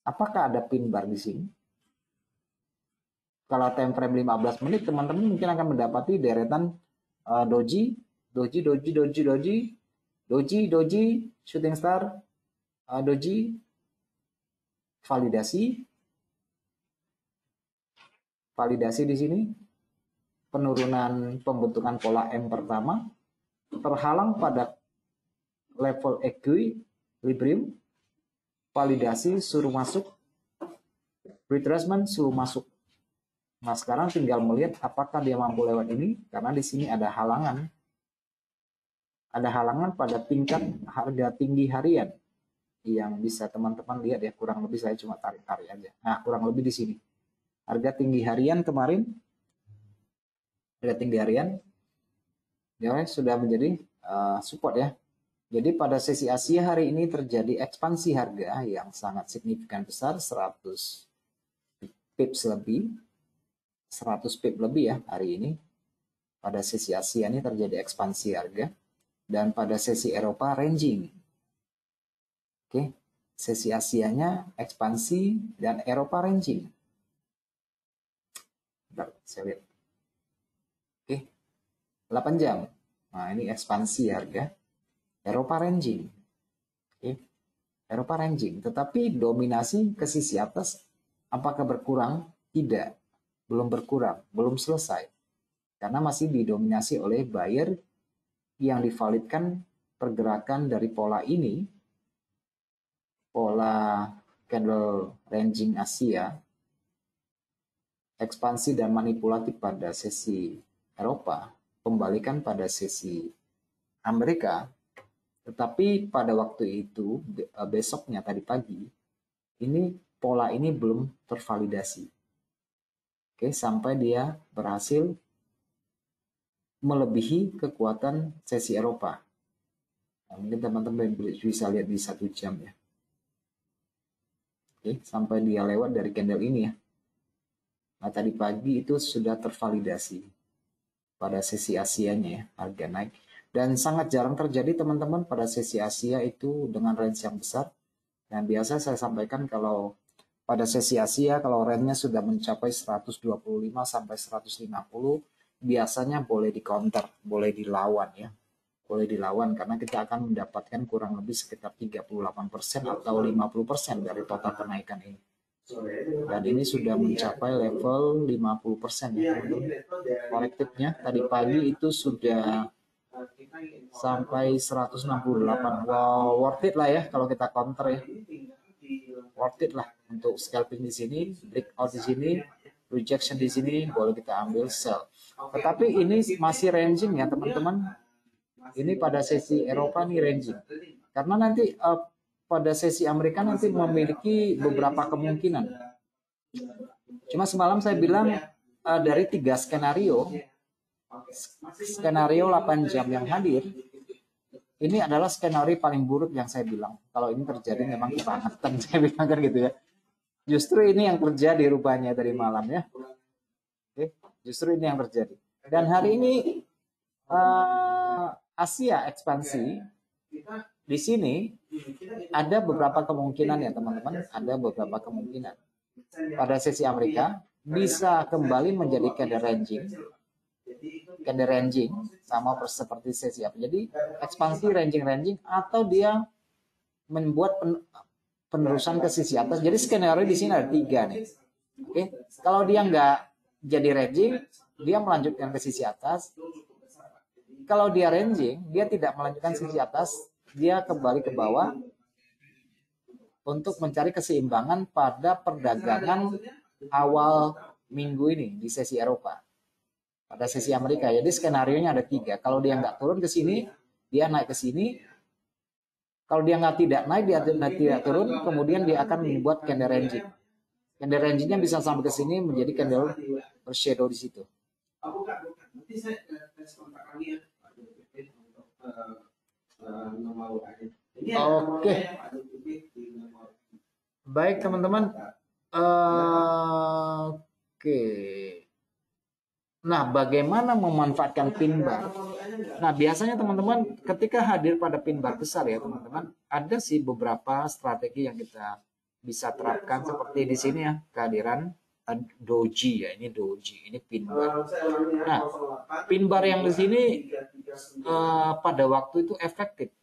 Apakah ada pin bar di sini? Kalau time frame 15 menit, teman-teman mungkin akan mendapati deretan doji, shooting star, doji, validasi di sini, penurunan pembentukan pola M pertama, terhalang pada level equilibrium, validasi suruh masuk, retracement suruh masuk. Nah, sekarang tinggal melihat apakah dia mampu lewat ini, karena di sini ada halangan. Ada halangan pada tingkat harga tinggi harian yang bisa teman-teman lihat ya, kurang lebih saya cuma tarik-tarik aja. Nah, kurang lebih di sini. Harga tinggi harian kemarin, harga tinggi harian ya sudah menjadi support ya. Jadi pada sesi Asia hari ini terjadi ekspansi harga yang sangat signifikan besar, 100 pips lebih. 100 pip lebih ya hari ini. Pada sesi Asia ini terjadi ekspansi harga. Dan pada sesi Eropa ranging. Oke, sesi Asianya ekspansi dan Eropa ranging. Bentar, saya lihat. Oke, 8 jam. Nah, ini ekspansi harga. Eropa ranging. Oke, Eropa ranging. Tetapi dominasi ke sisi atas apakah berkurang? Tidak. Belum berkurang. Belum selesai. Karena masih didominasi oleh buyer yang divalidkan pergerakan dari pola ini, pola candle ranging Asia, ekspansi dan manipulatif pada sesi Eropa, pembalikan pada sesi Amerika, tetapi pada waktu itu, besoknya tadi pagi, ini pola ini belum tervalidasi. Oke, sampai dia berhasil melebihi kekuatan sesi Eropa. Nah, mungkin teman-teman bisa lihat di 1 jam ya. Oke, sampai dia lewat dari candle ini ya. Nah, tadi pagi itu sudah tervalidasi pada sesi Asianya ya, harga naik. Dan sangat jarang terjadi teman-teman pada sesi Asia itu dengan range yang besar. Dan biasa saya sampaikan kalau pada sesi Asia kalau range-nya sudah mencapai 125 sampai 150, biasanya boleh di counter, boleh dilawan ya. Boleh dilawan karena kita akan mendapatkan kurang lebih sekitar 38% atau 50% dari total kenaikan ini. Dan ini sudah mencapai level 50% ya. Korektifnya tadi pagi itu sudah sampai 168. Wow, worth it lah ya kalau kita counter ya. Worth it lah untuk scalping di sini, breakout di sini, rejection di sini, boleh kita ambil sell. Tetapi ini masih ranging ya teman-teman. Ini pada sesi Eropa nih ranging. Karena nanti pada sesi Amerika nanti memiliki beberapa kemungkinan. Cuma semalam saya bilang dari 3 skenario 8 jam yang hadir, ini adalah skenario paling buruk yang saya bilang. Kalau ini terjadi memang kebangetan, saya bilang kan gitu ya. Justru ini yang terjadi rupanya dari malam ya. Oke, justru ini yang terjadi. Dan hari ini Asia ekspansi di sini ada beberapa kemungkinan ya teman-teman, ada beberapa kemungkinan. Pada sesi Amerika bisa kembali menjadi candle ranging sama seperti sesi apa. Jadi ekspansi ranging atau dia membuat penerusan ke sisi atas. Jadi skenario di sini ada 3 nih. Oke, kalau dia nggak jadi ranging, dia melanjutkan ke sisi atas. Kalau dia ranging, dia tidak melanjutkan sisi atas, dia kembali ke bawah untuk mencari keseimbangan pada perdagangan awal minggu ini di sesi Eropa. Pada sesi Amerika, jadi skenario-nya ada 3. Kalau dia nggak turun ke sini, dia naik ke sini. Kalau dia tidak naik, dia tidak turun, kemudian dia akan membuat candle ranging. Candle ranging-nya bisa sampai ke sini menjadi candle bershadow di situ. Oke. Baik teman-teman. Oke. Nah, bagaimana memanfaatkan pin bar? Nah, biasanya teman-teman ketika hadir pada pin bar besar ya teman-teman, ada sih beberapa strategi yang kita bisa terapkan seperti di sini ya, kehadiran doji ya, ini doji, ini pin bar. Nah, pin bar yang di sini pada waktu itu efektif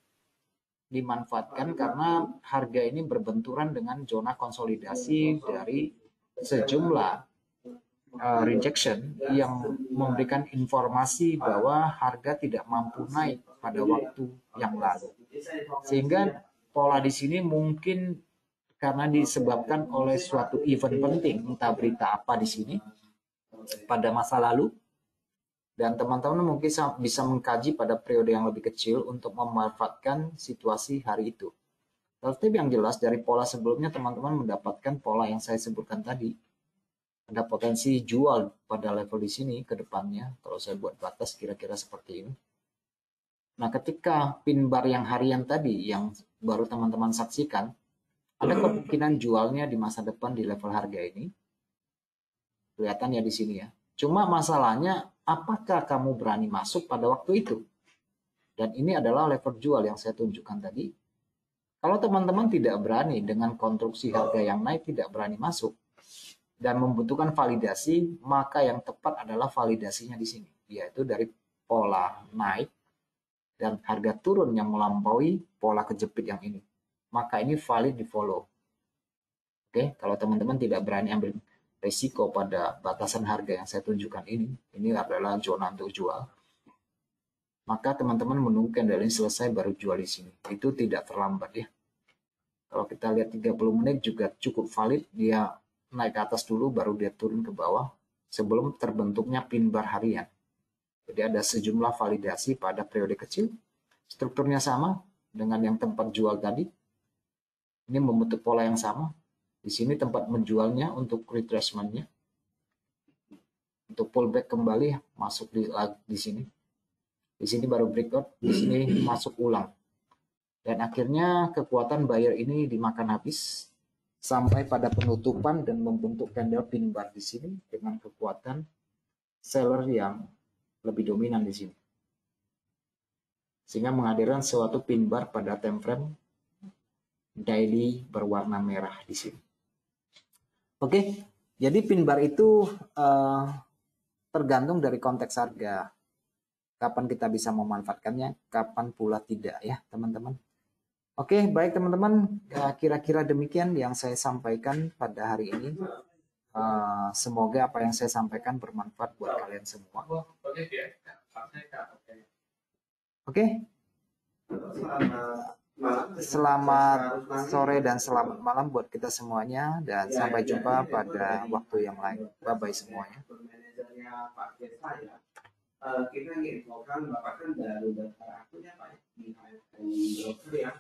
dimanfaatkan karena harga ini berbenturan dengan zona konsolidasi dari sejumlah rejection yang memberikan informasi bahwa harga tidak mampu naik pada waktu yang lalu. Sehingga pola di sini mungkin karena disebabkan oleh suatu event penting, entah berita apa di sini pada masa lalu. Dan teman-teman mungkin bisa mengkaji pada periode yang lebih kecil untuk memanfaatkan situasi hari itu. Tetapi yang jelas dari pola sebelumnya teman-teman mendapatkan pola yang saya sebutkan tadi. Ada potensi jual pada level di sini ke depannya. Kalau saya buat batas kira-kira seperti ini. Nah, ketika pin bar yang harian tadi yang baru teman-teman saksikan, ada kemungkinan jualnya di masa depan di level harga ini. Kelihatan ya di sini ya. Cuma masalahnya, apakah kamu berani masuk pada waktu itu? Dan ini adalah level jual yang saya tunjukkan tadi. Kalau teman-teman tidak berani dengan konstruksi harga yang naik, tidak berani masuk, dan membutuhkan validasi, maka yang tepat adalah validasinya di sini, yaitu dari pola naik dan harga turun yang melampaui pola kejepit yang ini. Maka ini valid di follow. Oke, kalau teman-teman tidak berani ambil risiko pada batasan harga yang saya tunjukkan ini adalah zona untuk jual, maka teman-teman menunggu candle ini selesai baru jual di sini. Itu tidak terlambat ya. Kalau kita lihat 30 menit juga cukup valid, dia naik ke atas dulu baru dia turun ke bawah sebelum terbentuknya pin bar harian. Jadi ada sejumlah validasi pada periode kecil. Strukturnya sama dengan yang tempat jual tadi. Ini membentuk pola yang sama. Di sini tempat menjualnya untuk retracement-nya. Untuk pullback kembali masuk di sini. Di sini baru breakout, di sini masuk ulang. Dan akhirnya kekuatan buyer ini dimakan habis sampai pada penutupan dan membentuk candle pin bar di sini dengan kekuatan seller yang lebih dominan di sini. Sehingga menghadirkan suatu pin bar pada time frame daily berwarna merah di sini. Oke, jadi pin bar itu tergantung dari konteks harga. Kapan kita bisa memanfaatkannya, kapan pula tidak ya teman-teman. Oke, baik teman-teman, kira-kira demikian yang saya sampaikan pada hari ini. Semoga apa yang saya sampaikan bermanfaat buat kalian semua. Oke. Selamat sore dan selamat malam buat kita semuanya, dan sampai jumpa pada waktu yang lain. Bye-bye semuanya. Kita infokan Bapak kan baru daftar akunnya Pak di broker ya.